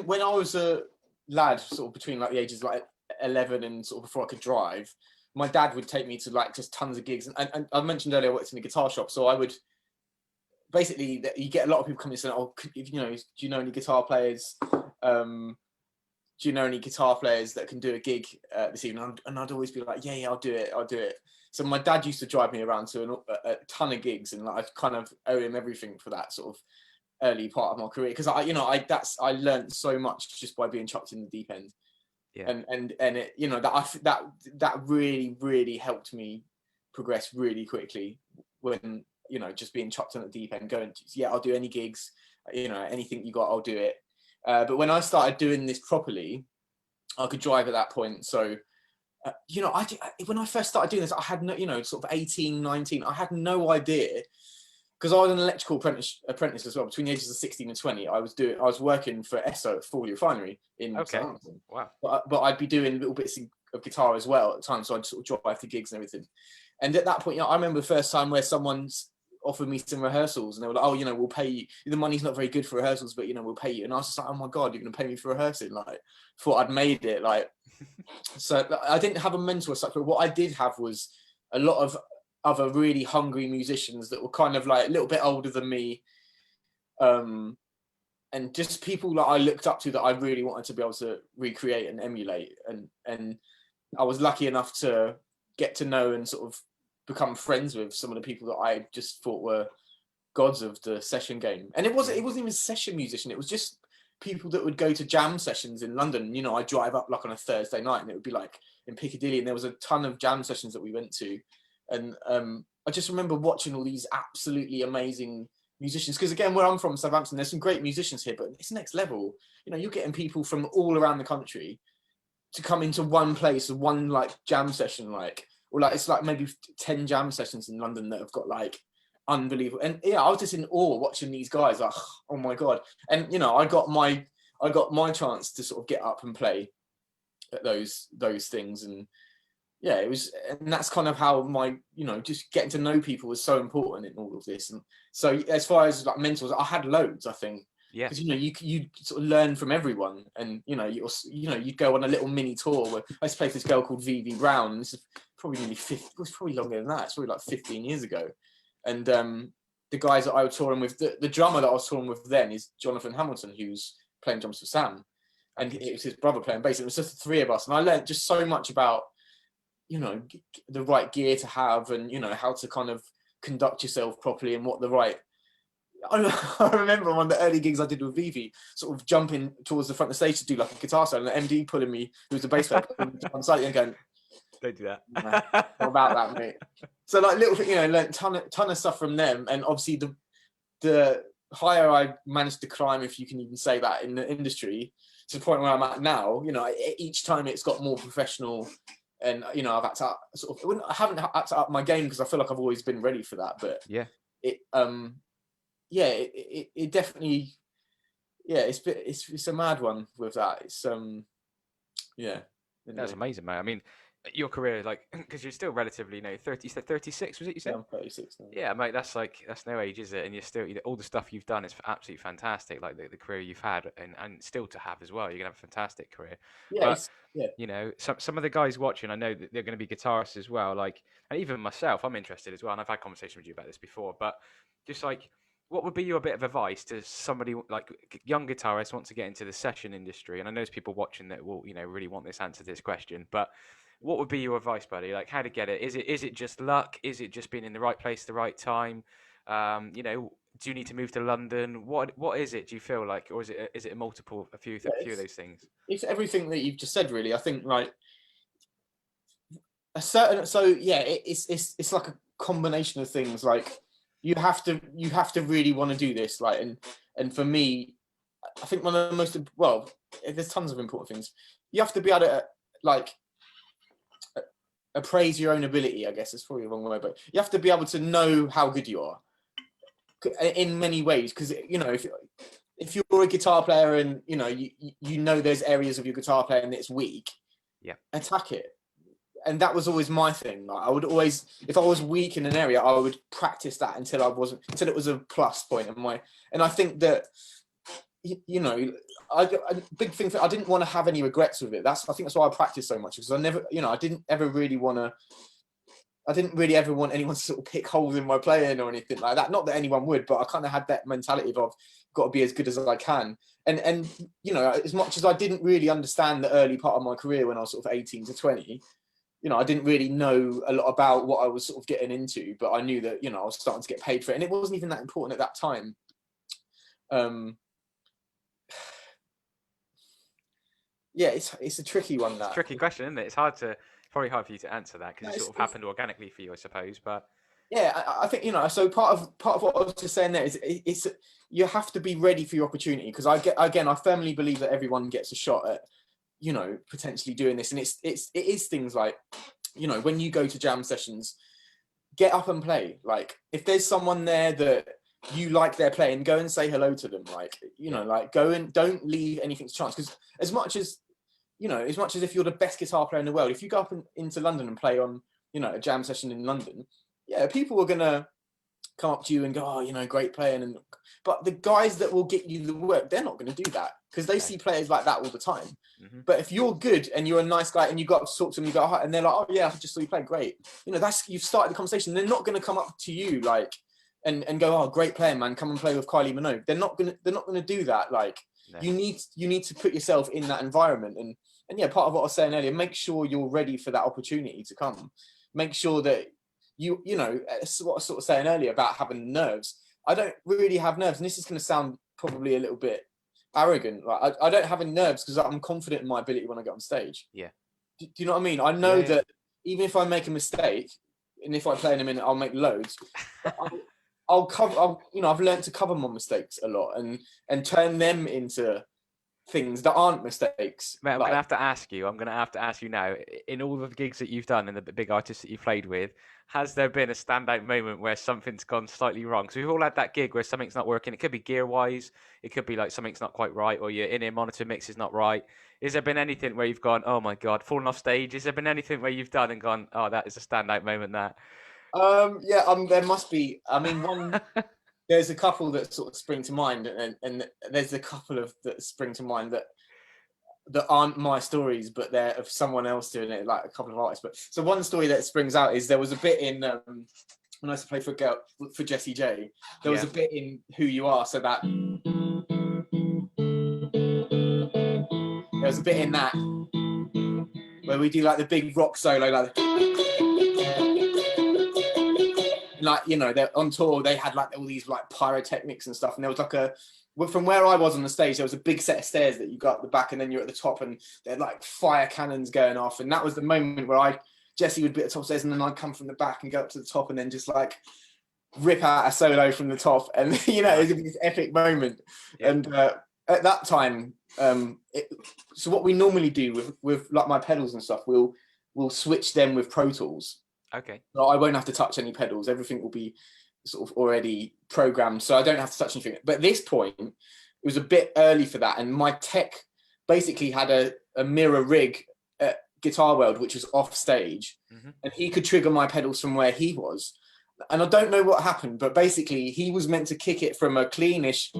B: when I was a lad, sort of between like the ages of like 11 and sort of before I could drive, my dad would take me to like just tons of gigs. And I mentioned earlier I worked in a guitar shop, so I would basically, you get a lot of people coming and saying, "Oh, if you know, do you know any guitar players? Do you know any guitar players that can do a gig this evening?" And I'd always be like, "Yeah, I'll do it." So my dad used to drive me around to a ton of gigs, and like, I kind of owe him everything for that sort of early part of my career, because I learned so much just by being chucked in the deep end.
A: Yeah.
B: And it, that really helped me progress really quickly when, just being chucked on the deep end, going, yeah, I'll do any gigs, anything you got, I'll do it. But when I started doing this properly, I could drive at that point. So when I first started doing this, I had no, sort of 18, 19, I had no idea, because I was an electrical apprentice as well. Between the ages of 16 and 20, I was working for Esso at Fawley Refinery in
A: Okay.
B: Southampton.
A: Wow.
B: But I'd be doing little bits of guitar as well at the time, so I'd sort of drive to gigs and everything. And at that point, I remember the first time where someone's offered me some rehearsals, and they were like, "Oh, we'll pay you. The money's not very good for rehearsals, but we'll pay you." And I was just like, "Oh my God, you're going to pay me for rehearsing?" Like, thought I'd made it. Like, so I didn't have a mentor as such, but what I did have was a lot of other really hungry musicians that were kind of like a little bit older than me, and just people that I looked up to that I really wanted to be able to recreate and emulate. And I was lucky enough to get to know and sort of become friends with some of the people that I just thought were gods of the session game. And it wasn't even session musician. It was just people that would go to jam sessions in London. You know, I drive up like on a Thursday night, and it would be like in Piccadilly, and there was a ton of jam sessions that we went to, and I just remember watching all these absolutely amazing musicians. Because again, where I'm from, Southampton, there's some great musicians here, but it's next level. You know, you're getting people from all around the country to come into one place, one like jam session, like, or like it's like maybe 10 jam sessions in London that have got like unbelievable. And yeah, I was just in awe watching these guys, like, oh my god. And you know, I got my chance to sort of get up and play at those things. And yeah, it was, and that's kind of how my, you know, just getting to know people was so important in all of this. And so as far as like mentors, I had loads, I think.
A: Yeah.
B: Because, you know, you sort of learn from everyone, and you know, you go on a little mini tour where I used to play with this girl called Vivi Brown. And this is probably nearly 50, it was probably longer than that. It's probably like 15 years ago. And the guys that I was touring with, the drummer that I was touring with then is Jonathan Hamilton, who's playing drums for Sam, and it was his brother playing bass. It was just the three of us, and I learned just so much about, you know, the right gear to have, and you know, how to kind of conduct yourself properly, and what the right. I remember one of the early gigs I did with Vivi, sort of jumping towards the front of the stage to do like a guitar solo, and the MD pulling me, who was the bass player, on side and going,
A: "Don't do that."
B: Nah, not about that, mate. So like little, you know, learned ton of stuff from them, and obviously the higher I managed to climb, if you can even say that, in the industry, to the point where I'm at now, you know, each time it's got more professional. And you know, I've had to sort of, I haven't had to up my game because I feel like I've always been ready for that. But
A: yeah,
B: it definitely, yeah, it's a mad one with that. It's yeah,
A: that's amazing, mate. I mean, your career, like, because you're still relatively, you know, 30, you said 36, was it? You said?
B: Yeah, I'm 36 now.
A: Yeah, mate, that's no age, is it? And you're still, you know, all the stuff you've done is absolutely fantastic. Like the career you've had, and still to have as well. You're gonna have a fantastic career.
B: Yeah,
A: But you know, some of the guys watching, I know that they're going to be guitarists as well. Like, and even myself, I'm interested as well. And I've had conversations with you about this before. But just like, what would be your bit of advice to somebody like young guitarists wants to get into the session industry? And I know there's people watching that will, you know, really want this answer to this question, but what would be your advice, buddy? Like, how to get it? Is it just luck? Is it just being in the right place, the right time? You know, do you need to move to London? What is it? Do you feel like, or is it a few of those things?
B: It's everything that you've just said, really. I think like a certain, so yeah, it's like a combination of things. Like you have to really want to do this. Like, and for me, I think one of the most, well, there's tons of important things. You have to be able to like appraise your own ability, I guess it's probably the wrong way, but you have to be able to know how good you are in many ways. Because, you know, if you're a guitar player and, you know, you know there's areas of your guitar playing that's weak,
A: yeah,
B: attack it. And that was always my thing. Like, I would always, if I was weak in an area, I would practice that until it was a plus point in my. And I think that, you know, a big thing I didn't want to have any regrets with it. I think that's why I practiced so much, because I never, you know, I didn't really ever want anyone to sort of pick holes in my playing or anything like that. Not that anyone would, but I kind of had that mentality of I've got to be as good as I can. And you know, as much as I didn't really understand the early part of my career when I was sort of 18 to 20, you know, I didn't really know a lot about what I was sort of getting into, but I knew that, you know, I was starting to get paid for it, and it wasn't even that important at that time. Yeah, it's a tricky one. That
A: it's a tricky question, isn't it? It's probably hard for you to answer that because it sort of happened organically for you, I suppose. But
B: yeah, I think, you know, so part of what I was just saying there is it's you have to be ready for your opportunity, because I firmly believe that everyone gets a shot at, you know, potentially doing this, and it is things like, you know, when you go to jam sessions, get up and play. Like, if there's someone there that you like their playing, go and say hello to them. Like, you know, like, go and don't leave anything to chance, because as much as if you're the best guitar player in the world, if you go up into London and play on, you know, a jam session in London, yeah, people are gonna come up to you and go, oh, you know, great playing, but the guys that will get you the work, they're not going to do that, because they see players like that all the time. Mm-hmm. But if you're good and you're a nice guy and you got to talk to them, you go, and they're like, oh yeah, I just saw you play, great. You know, you've started the conversation. They're not going to come up to you like and go, oh, great player, man, come and play with Kylie Minogue. They're not gonna do that. Like, no. You need to put yourself in that environment, and yeah, part of what I was saying earlier, make sure you're ready for that opportunity to come. Make sure that you know, what I was sort of saying earlier about having nerves. I don't really have nerves, and this is going to sound probably a little bit arrogant. Like I don't have any nerves because I'm confident in my ability when I get on stage.
A: Yeah.
B: Do you know what I mean? I know
A: Yeah, yeah.
B: that even if I make a mistake, and if I play in a minute, I'll make loads. But I'll cover. I've learned to cover my mistakes a lot and turn them into things that aren't mistakes.
A: Mate, I'm
B: Like,
A: gonna have to ask you. I'm gonna have to ask you now. In all of the gigs that you've done and the big artists that you've played with, has there been a standout moment where something's gone slightly wrong? So we've all had that gig where something's not working. It could be gear wise. It could be like something's not quite right, or your in-ear monitor mix is not right. Has there been anything where you've gone, oh my god, fallen off stage? Has there been anything where you've done and gone, oh, that is a standout moment? That.
B: yeah, there must be. I mean, there's a couple that sort of spring to mind, and there's a couple of that spring to mind that aren't my stories, but they're of someone else doing it, like a couple of artists. But so one story that springs out is there was a bit in when I used to play for Jessie J. There was a bit in Who You Are, so that there was a bit in that where we do like the big rock solo, like they're on tour. They had like all these like pyrotechnics and stuff, and there was like from where I was on the stage, there was a big set of stairs that you got at the back, and then you're at the top, and they're like fire cannons going off. And that was the moment where Jessie would be at the top stairs, and then I'd come from the back and go up to the top, and then just like rip out a solo from the top, and it was this epic moment. Yeah. And at that time, so what we normally do with like my pedals and stuff, we'll switch them with Pro Tools.
A: Okay.
B: So I won't have to touch any pedals. Everything will be sort of already programmed, so I don't have to touch anything. But at this point, it was a bit early for that, and my tech basically had a mirror rig at Guitar World, which was off stage, and he could trigger my pedals from where he was. And I don't know what happened, but basically he was meant to kick it from a cleanish,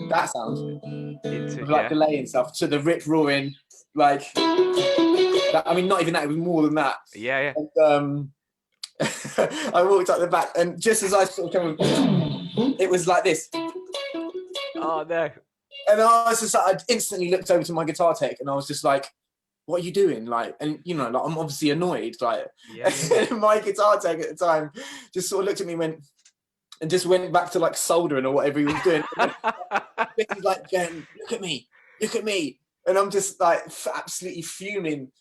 B: that sound, with like delay and stuff, to the rip roaring, like that. I mean, not even that, it was more than that.
A: Yeah.
B: And, I walked up the back, and just as I sort of came, it was like this.
A: Oh no!
B: And I was just like, I instantly looked over to my guitar tech, and I was just like, "What are you doing?" Like, and like I'm obviously annoyed. Like, and my guitar tech at the time just sort of looked at me, and just went back to like soldering or whatever he was doing. He's like, "Ben, look at me," and I'm just like absolutely fuming.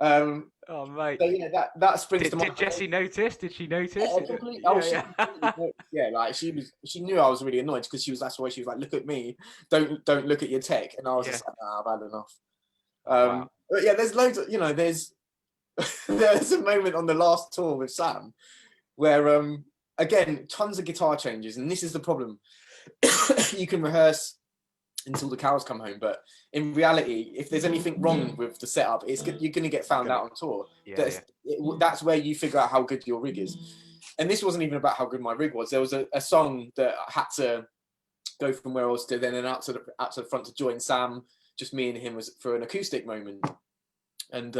A: Oh mate!
B: So, that springs to mind.
A: Did Jessie notice? Did she notice?
B: Yeah, like she knew I was really annoyed because that's why she was like, "Look at me, don't look at your tech," and I was just like, I've had enough.
A: Wow.
B: But yeah, there's loads of there's a moment on the last tour with Sam where again tons of guitar changes, and this is the problem. You can rehearse until the cows come home, but in reality, if there's anything wrong with the setup, you're going to get found out on tour. That's where you figure out how good your rig is. And this wasn't even about how good my rig was. There was a song that I had to go from where I was to then out to the front to join Sam. Just me and him was for an acoustic moment. And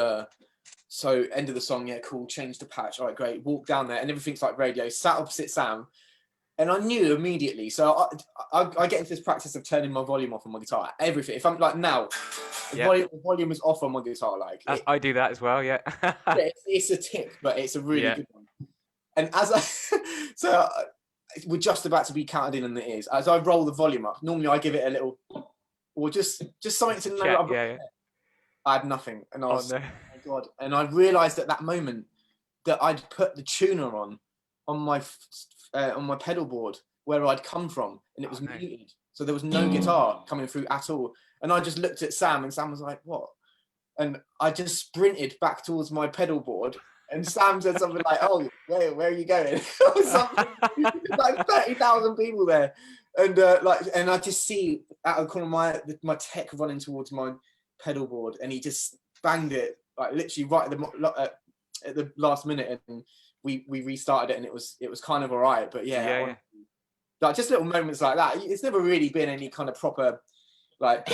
B: so end of the song, cool, change the patch, all right, great, walk down there, and everything's like radio, sat opposite Sam. And I knew immediately. So I get into this practice of turning my volume off on my guitar. Everything. If I'm like now, the volume is off on my guitar. Like
A: I do that as well. Yeah.
B: It's a tip, but it's a really good one. And we're just about to be counted in the ears. As I roll the volume up, normally I give it a little, or just something to know. I had nothing, and I was, oh my god! And I realised at that moment that I'd put the tuner on my pedal board where I'd come from, and it was muted, so there was no guitar coming through at all. And I just looked at Sam, and Sam was like, "What?" And I just sprinted back towards my pedal board, and Sam said something like, "Oh, where are you going?" Like 30,000 people there, and and I just see out of the corner of my tech running towards my pedal board, and he just banged it like literally right at the last minute, and we restarted it, and it was kind of all right. But like just little moments like that. It's never really been any kind of proper like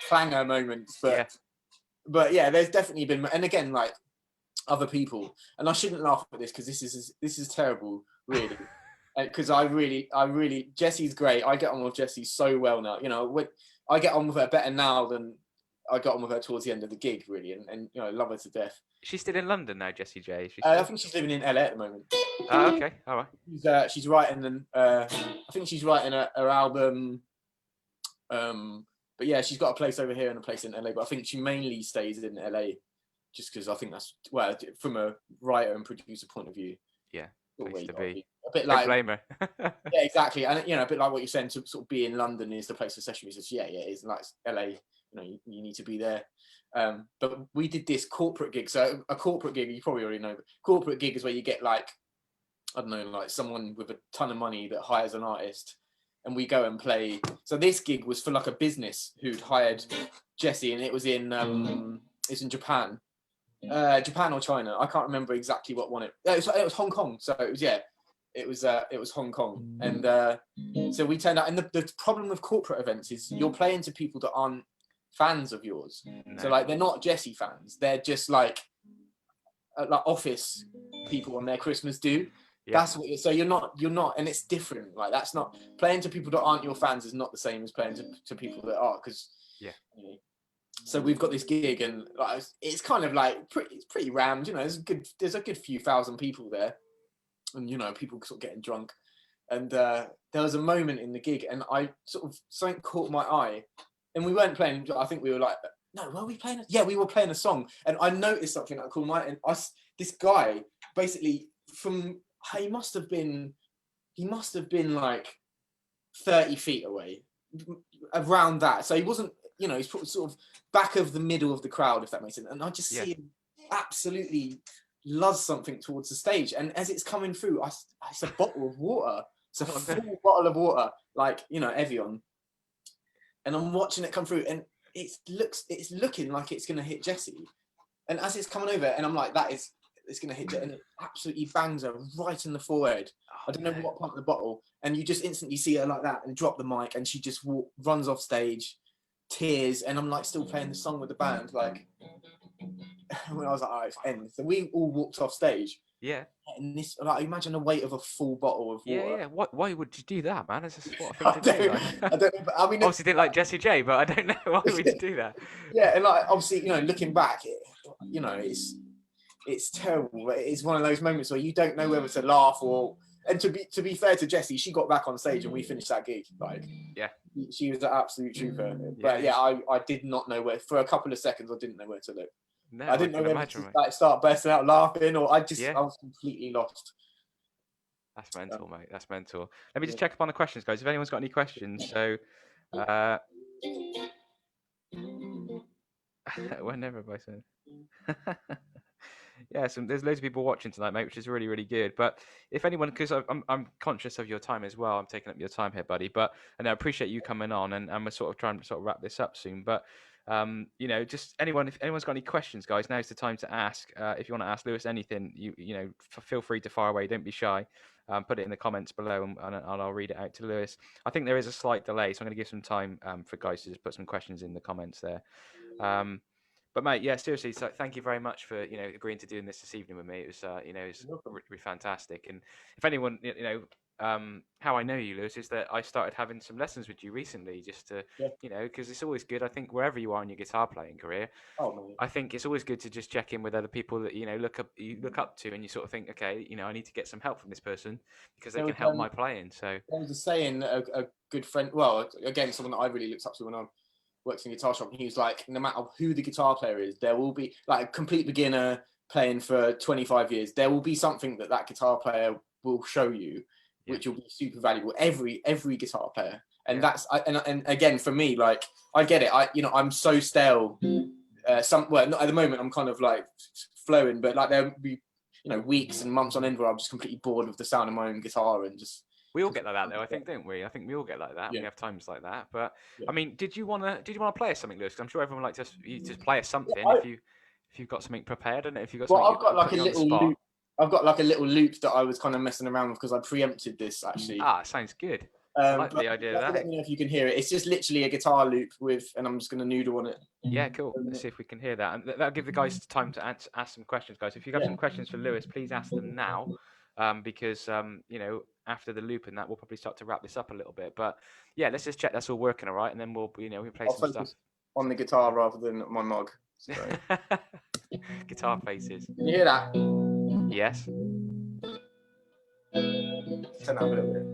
B: clanger moments, but yeah, there's definitely been. And again, like other people, and I shouldn't laugh at this because this is terrible, really. Because I really Jessie's great. I get on with Jessie so well now. I get on with her better now than I got on with her towards the end of the gig, really, and love her to death.
A: She's still in London now, Jessie J.
B: I think she's living in LA at the moment.
A: Oh, okay, all right.
B: She's writing I think she's writing her album But yeah, she's got a place over here and a place in LA. But I think she mainly stays in LA, just because I think that's, well, from a writer and producer point of view,
A: Yeah,
B: where
A: place
B: you
A: to
B: gotta
A: be.
B: be. A bit
A: Don't
B: like,
A: blame her.
B: yeah, exactly, and a bit like what you're saying, to sort of be in London is the place for session musicians. Yeah, it is. Like LA, you need to be there. But we did this corporate gig. So a corporate gig, you probably already know, but corporate gig is where you get like, I don't know, like someone with a ton of money that hires an artist, and we go and play. So this gig was for like a business who'd hired Jesse, and it was in Japan. Japan or China, I can't remember exactly what one it was Hong Kong. So it was Hong Kong, and so we turned out. And the problem with corporate events is you're playing to people that aren't fans of yours.
A: No.
B: So like, they're not Jesse fans, they're just like office people on their Christmas do.
A: Yeah.
B: That's what so you're not, and it's different. Like, that's not, playing to people that aren't your fans is not the same as playing to people that are, because so we've got this gig, and like, it's kind of like it's pretty rammed. There's a good few thousand people there, and people sort of getting drunk. And there was a moment in the gig, and I sort of, something caught my eye, and we weren't playing. I think we were like, no, were we playing? Yeah, we were playing a song, and I noticed something that caught my eye. And this guy, basically, he must have been like 30 feet away, around that. So he wasn't, he's sort of back of the middle of the crowd, if that makes sense. And I just see him absolutely love something towards the stage. And as it's coming through, it's a bottle of water. It's a full bottle of water, like, Evian. And I'm watching it come through, and it's looking like it's going to hit Jesse. And as it's coming over, and I'm like, it's going to hit Jesse, and it absolutely bangs her right in the forehead. I don't know what part of the bottle. And you just instantly see her like that, and drop the mic, and she just runs off stage, tears. And I'm like, still playing the song with the band, like, when I was like, all right, it's end. So we all walked off stage.
A: Yeah.
B: And this, like, imagine the weight of a full bottle of water.
A: Yeah. Why would you do that, man? It's just what a thing to do.
B: I don't know, but I mean,
A: obviously didn't like Jessie J, but I don't know why would you do that.
B: Yeah, and like, obviously, looking back, it's terrible. It's one of those moments where you don't know whether to laugh or. And to be fair to Jessie, she got back on stage and we finished that gig. Like,
A: yeah,
B: she was an absolute trooper. But yeah, I did not know where, for a couple of seconds. I didn't know where to look.
A: No,
B: I didn't know whether to like start bursting out laughing, or I was completely lost.
A: That's mental, mate. That's mental. Let me just check up on the questions, guys. If anyone's got any questions, so whenever I said. Yeah, there's loads of people watching tonight, mate, which is really, really good. But if anyone, because I'm conscious of your time as well, I'm taking up your time here, buddy. But and I appreciate you coming on, and we're sort of trying to wrap this up soon. But just anyone, if anyone's got any questions, guys, now's the time to ask. If you want to ask Lewis anything, feel free to fire away. Don't be shy. Put it in the comments below, and I'll read it out to Lewis. I think there is a slight delay, so I'm going to give some time for guys to just put some questions in the comments there. But mate, yeah, seriously, so thank you very much for agreeing to doing this evening with me. It was really fantastic. And if anyone how I know you, Lewis, is that I started having some lessons with you recently, just to because it's always good. I think wherever you are in your guitar playing career, I think it's always good to just check in with other people that you look up to, and you sort of think, okay, I need to get some help from this person because they can help my playing. So
B: there was a saying, a good friend, well, again, someone that I really looked up to when I worked in a guitar shop, and he was like, no matter who the guitar player is, there will be, like, a complete beginner playing for 25 years, there will be something that guitar player will show you, which will be super valuable. Every guitar player, and that's and again, for me, like, I get it. I'm so stale. Not at the moment. I'm kind of like flowing, but like there'll be weeks and months on end where I'm just completely bored with the sound of my own guitar, and just.
A: We all get like that, though. I think, don't we? I think we all get like that. Yeah. We have times like that. But I mean, did you want to play us something, Lewis? Because I'm sure everyone would like to play us something if you've got something prepared, and if you've got something.
B: Well, I've got like a little loop. I've got like a little loop that I was kind of messing around with because I preempted this actually.
A: Sounds good. I like the idea of that.
B: Let me know if you can hear it. It's just literally a guitar loop and I'm just going to noodle on it.
A: Yeah, cool. Let's see if we can hear that, and that'll give the guys time to ask some questions, guys. If you have some questions for Lewis, please ask them now. Because after the loop and that, we'll probably start to wrap this up a little bit. But yeah, let's just check that's all working all right, and then we'll play some stuff
B: on the guitar rather than my mug. So.
A: Guitar faces.
B: Can you hear that?
A: Yes.
B: Turn that up a little bit.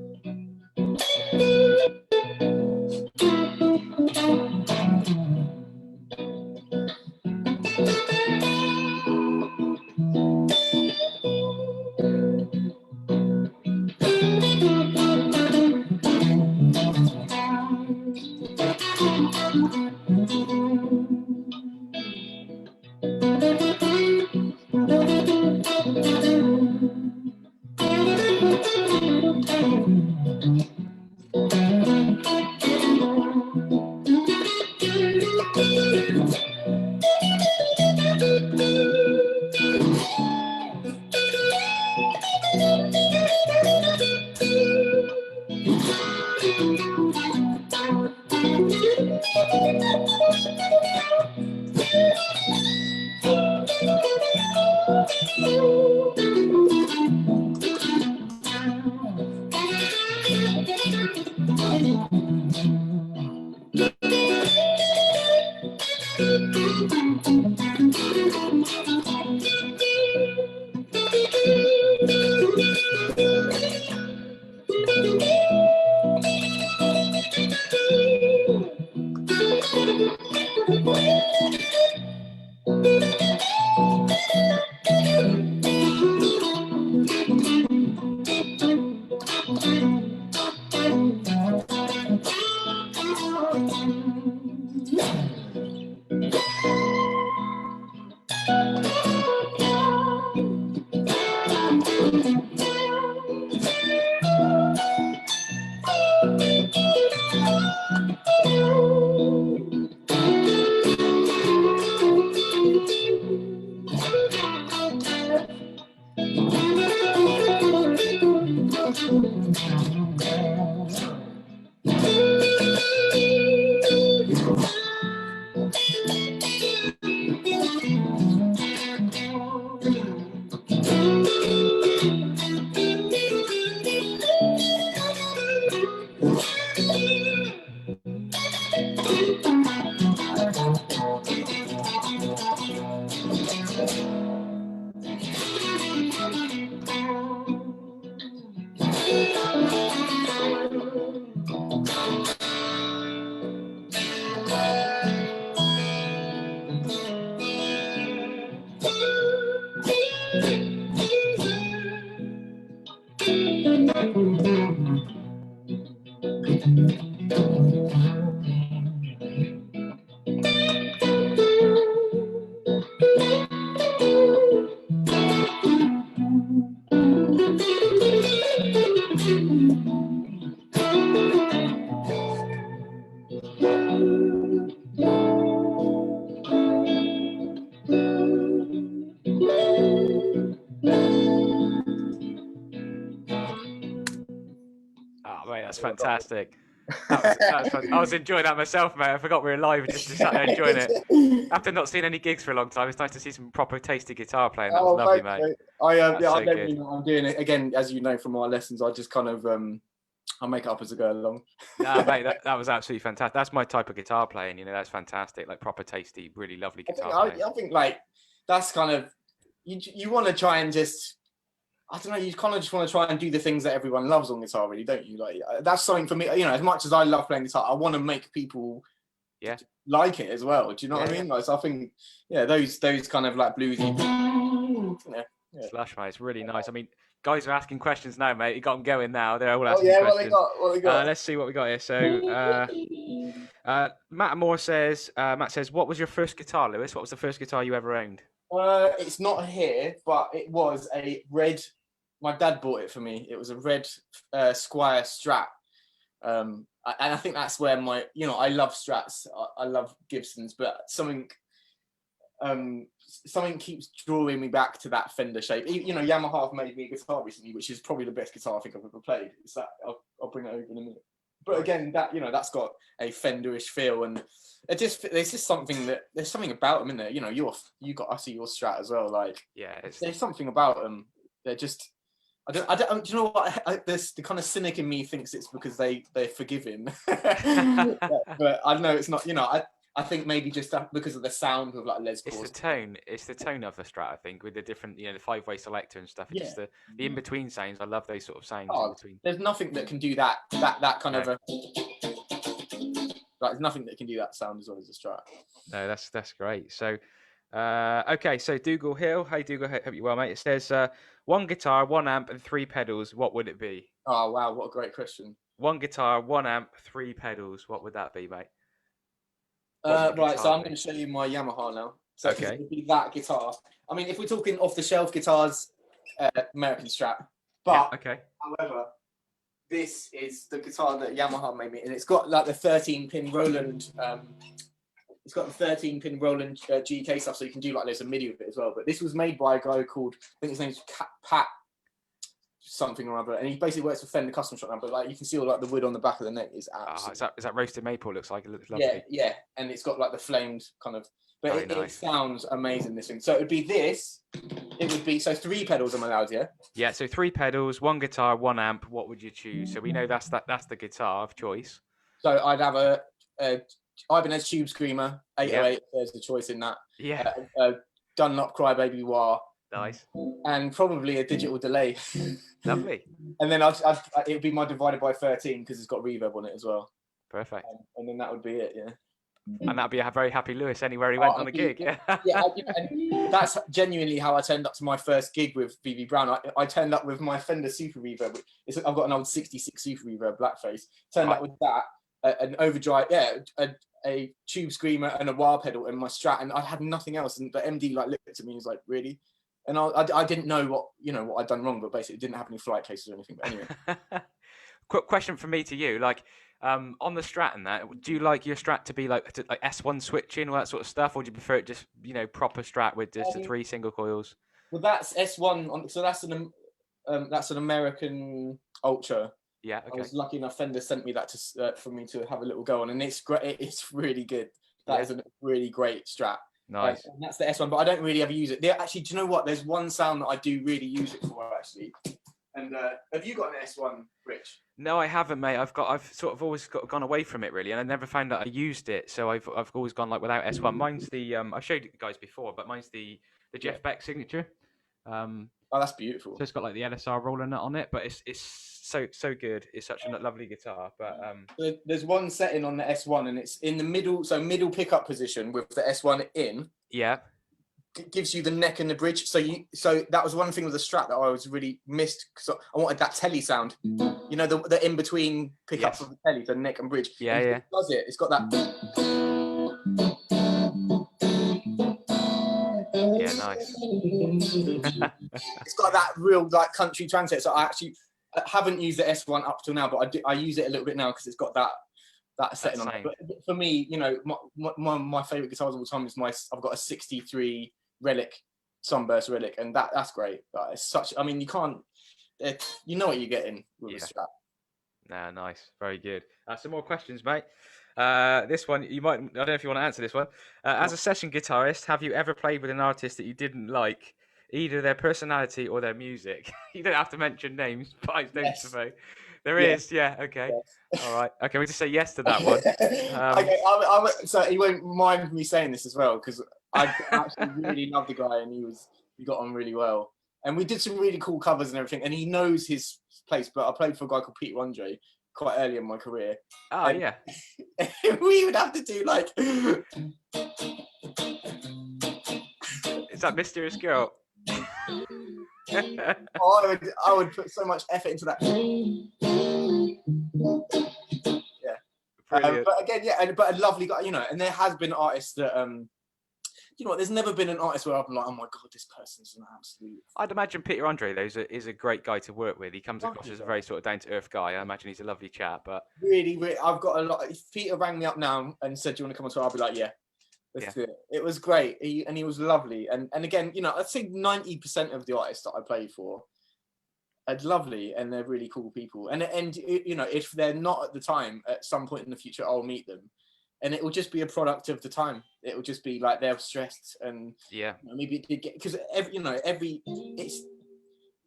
A: Oh, mate, that's fantastic. That was fun. I was enjoying that myself, mate. I forgot we were live and just sat there enjoying it. After not seeing any gigs for a long time, it's nice to see some proper tasty guitar playing. That was lovely, mate.
B: I
A: That's
B: yeah,
A: so
B: I don't
A: good.
B: really know what I'm doing. Again, as you know from our lessons, I just kind of I make it up as I go along.
A: Nah, mate, that was absolutely fantastic. That's my type of guitar playing. You know, that's fantastic. Like proper tasty, really lovely guitar playing.
B: I think like that's kind of you want to try and just I don't know. You kind of just want to try and do the things that everyone loves on guitar, really, don't you? Like that's something for me. You know, as much as I love playing guitar, I want to make people like it as well. Do you know what I mean? Like, so I think those kind of like bluesy.
A: Slush, mate, it's really nice. I mean, guys are asking questions now, mate. You got them going now. They're all asking
B: What
A: questions.
B: What they got?
A: Let's see what we got here. So, Matt Moore says, what was your first guitar, Lewis? What was the first guitar you ever owned?
B: It's not here, but it was a red. My dad bought it for me. It was a red Squire Strat. And I think that's where I love Strats. I love Gibsons, but something keeps drawing me back to that Fender shape. You know, Yamaha have made me a guitar recently, which is probably the best guitar I think I've ever played. It's that I'll bring it over in a minute. But again, that's got a Fenderish feel, and there's just something there's something about them in there. You know, I see your Strat as well. Like, there's something about them. They're just. I don't. Do you know what? The kind of cynic in me thinks it's because they're forgiving, but I know it's not. You know, I think maybe just because of the sound of like Les Paul.
A: It's the tone of the Strat. I think with the different, the 5-way selector and stuff. Just the in between sounds. I love those sort of sounds in between.
B: There's nothing that can do that kind of a. Like, there's nothing that can do that sound as well as a Strat.
A: No, that's great. So. Okay, so Dougal Hill. Hey, Dougal, hope you're well, mate. It says 1 guitar, 1 amp, and 3 pedals. What would it be?
B: Oh, wow, what a great question.
A: 1 guitar, 1 amp, 3 pedals. What would that be, mate?
B: Right, so I'm going to show you my Yamaha now. So
A: okay.
B: It would be that guitar. I mean, if we're talking off-the-shelf guitars, American Strat. But, however, this is the guitar that Yamaha made me, and it's got like the 13-pin Roland. It's got the 13-pin Roland GK stuff, so you can do like there's a MIDI with it as well. But this was made by a guy called, I think his name's Pat something or other, and he basically works for Fender Custom Shop now. But like you can see all like the wood on the back of the neck is absolutely
A: Is that roasted maple? Looks like it looks
B: yeah,
A: lovely.
B: yeah, and it's got like the flamed kind of. But
A: Very
B: it
A: nice.
B: sounds amazing. This thing. So it would be this. It would be so 3 pedals I'm allowed, yeah.
A: Yeah, so 3 pedals, 1 guitar, 1 amp. What would you choose? So we know that's the guitar of choice.
B: So I'd have a Ibanez Tube Screamer 808.
A: Yep.
B: There's the choice in that.
A: Yeah.
B: Dunlop Crybaby Wah,
A: Nice.
B: and probably a digital delay.
A: Lovely.
B: And then it would be my divided by 13 because it's got reverb on it as well.
A: Perfect.
B: And then that would be it, yeah.
A: And that'd be a very happy Lewis anywhere he went on a gig.
B: Yeah, and that's genuinely how I turned up to my first gig with VV Brown. I turned up with my Fender Super Reverb. I've got an old 66 Super Reverb Blackface. Turned up with that, an overdrive, a Tube Screamer and a wah pedal and my Strat, and I had nothing else. And the MD like looked at me and was like, "Really?" And I didn't know what I'd done wrong, but basically it didn't have any flight cases or anything. But anyway,
A: quick question from me to you, like. On the Strat and that, do you like your Strat to be like S1 switching, all that sort of stuff, or do you prefer it just proper Strat with just the 3 single coils?
B: Well, that's S1 so that's an American Ultra.
A: Yeah, okay.
B: I was lucky enough. Fender sent me that for me to have a little go on, and it's great. It's really good. That is a really great Strat.
A: Nice.
B: And that's the S1, but I don't really ever use it. Actually, do you know what? There's one sound that I do really use it for actually. And have you got an S1, Rich?
A: No, I haven't, mate. I've sort of always gone away from it really, and I never found that I used it. So I've always gone like without S1. Mine's the I showed you guys before, but mine's the Jeff Beck signature.
B: Oh, that's beautiful.
A: So it's got like the LSR roller nut on it, but it's so good. It's such a lovely guitar. But
B: there's one setting on the S1, and it's in the middle, so middle pickup position with the S1 in.
A: Yeah.
B: Gives you the neck and the bridge, so that was one thing with the Strat that I was really missed because I wanted that telly sound, the in between pickups of the telly, the neck and bridge.
A: Yeah,
B: and
A: yeah.
B: It does it. It's got that.
A: Yeah, nice.
B: It's got that real like country transit. So I actually haven't used the S1 up till now, but I use it a little bit now because it's got that setting on it. But for me, my favorite guitars of all time is I've got a '63 Relic, Sunburst Relic, and that's great. It's such. I mean, you can't. You know what you're getting with a Strat.
A: Nah, nice, very good. Some more questions, mate. This one you might. I don't know if you want to answer this one. As a session guitarist, have you ever played with an artist that you didn't like, either their personality or their music? You don't have to mention names, but I don't suppose. There is, yeah, okay. Yes. All right. Okay, we just say yes to that one.
B: Okay, so he won't mind me saying this as well, because I actually really love the guy, and we got on really well. And we did some really cool covers and everything, and he knows his place, but I played for a guy called Peter Andre quite early in my career.
A: Oh, and
B: yeah. We would have to do like...
A: Is that Mysterious Girl?
B: I would put so much effort into that. Yeah. But again, but a lovely guy, and there has been artists that, there's never been an artist where I'm like, oh my God, this person's an absolute...
A: I'd imagine Peter Andre, though, is a great guy to work with. He comes across as a very sort of down-to-earth guy. I imagine he's a lovely chap, but...
B: Really, I've got a lot... If Peter rang me up now and said, do you want to come on tour? I'll be like, yeah. Let's do it. It was great. He was lovely. And again, I'd say 90% of the artists that I played for are lovely, and they're really cool people. And if they're not at the time, at some point in the future, I'll meet them. And it will just be a product of the time. It will just be like they're stressed, and maybe it did get, because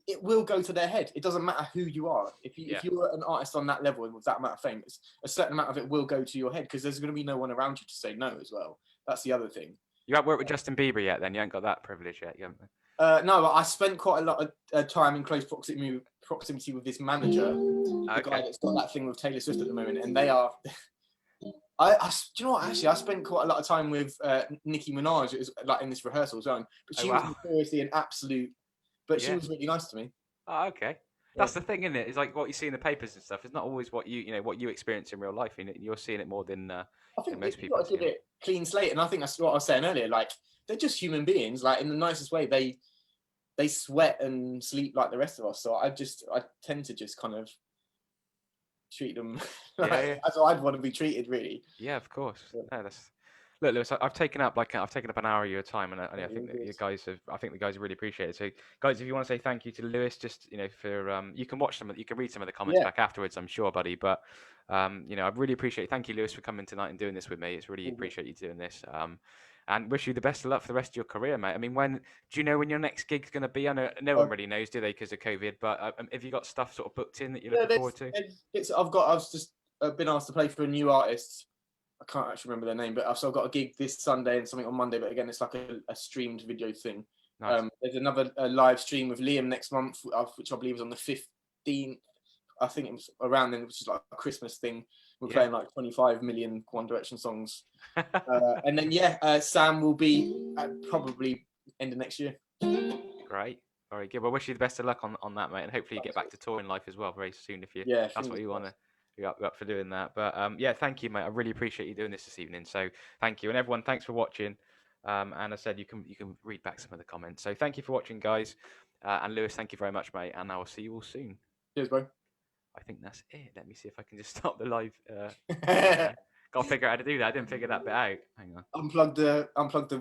B: it will go to their head. It doesn't matter who you are. If you're an artist on that level and with that amount of fame, a certain amount of it will go to your head, because there's going to be no one around you to say no as well. That's the other thing.
A: You haven't worked with Justin Bieber yet, then? You haven't got that privilege yet, you haven't?
B: No, but I spent quite a lot of time in close proximity with this manager, the guy that's got that thing with Taylor Swift at the moment, and they are... do you know what? Actually, I spent quite a lot of time with Nicki Minaj, like in this rehearsal zone. But she was seriously an absolute. But she was really nice to me.
A: Oh, okay. That's the thing, isn't it? It's like what you see in the papers and stuff. It's not always what you experience in real life. You're seeing it more than
B: I think
A: most people.
B: Got to give it clean slate, and I think that's what I was saying earlier. Like, they're just human beings. Like, in the nicest way, they sweat and sleep like the rest of us. So I tend to just kind of treat them as I'd want to be treated, really.
A: Yeah, of course. No, that's Look, Lewis, I've taken up an hour of your time, and I
B: All
A: think that
B: good.
A: you guys have. I think the guys really appreciate it. So, guys, if you want to say thank you to Lewis, just for you can watch you can read some of the comments
B: Yeah,
A: back afterwards, I'm sure, buddy. But I really appreciate. Thank you, Lewis, for coming tonight and doing this with me. It's really
B: all good.
A: appreciate you doing this. And wish you the best of luck for the rest of your career, mate. I mean, when do you know when your next gig's going to be? I know no one
B: Um,
A: really knows, do they, because of COVID? But have you got stuff sort of booked in that you're
B: yeah,
A: looking forward to?
B: I've just been asked to play for a new artist. I can't actually remember their name, but I've got a gig this Sunday and something on Monday. But again, it's like a streamed video thing.
A: Nice.
B: There's another live stream with Liam next month, which I believe is on the 15th. I think it was around then, which is like a Christmas thing. We're
A: Yeah.
B: playing like 25 million One Direction songs. And then, Sam will be probably end of next year.
A: Great. Very good. Well, wish you the best of luck on that, mate, and hopefully you get back to touring life as well very soon if
B: Yeah,
A: that's what
B: fingers
A: you want to.
B: crossed.
A: You're up for doing that. But yeah, thank you, mate. I really appreciate you doing this evening. So thank you, and everyone, thanks for watching. And I said you can read back some of the comments. So thank you for watching, guys. And Lewis, thank you very much, mate. And I will see you all soon.
B: Cheers, bro.
A: I think that's it. Let me see if I can just stop the live thing there. Got to figure out how to do that. I didn't figure that bit out. Hang on.
B: Unplug the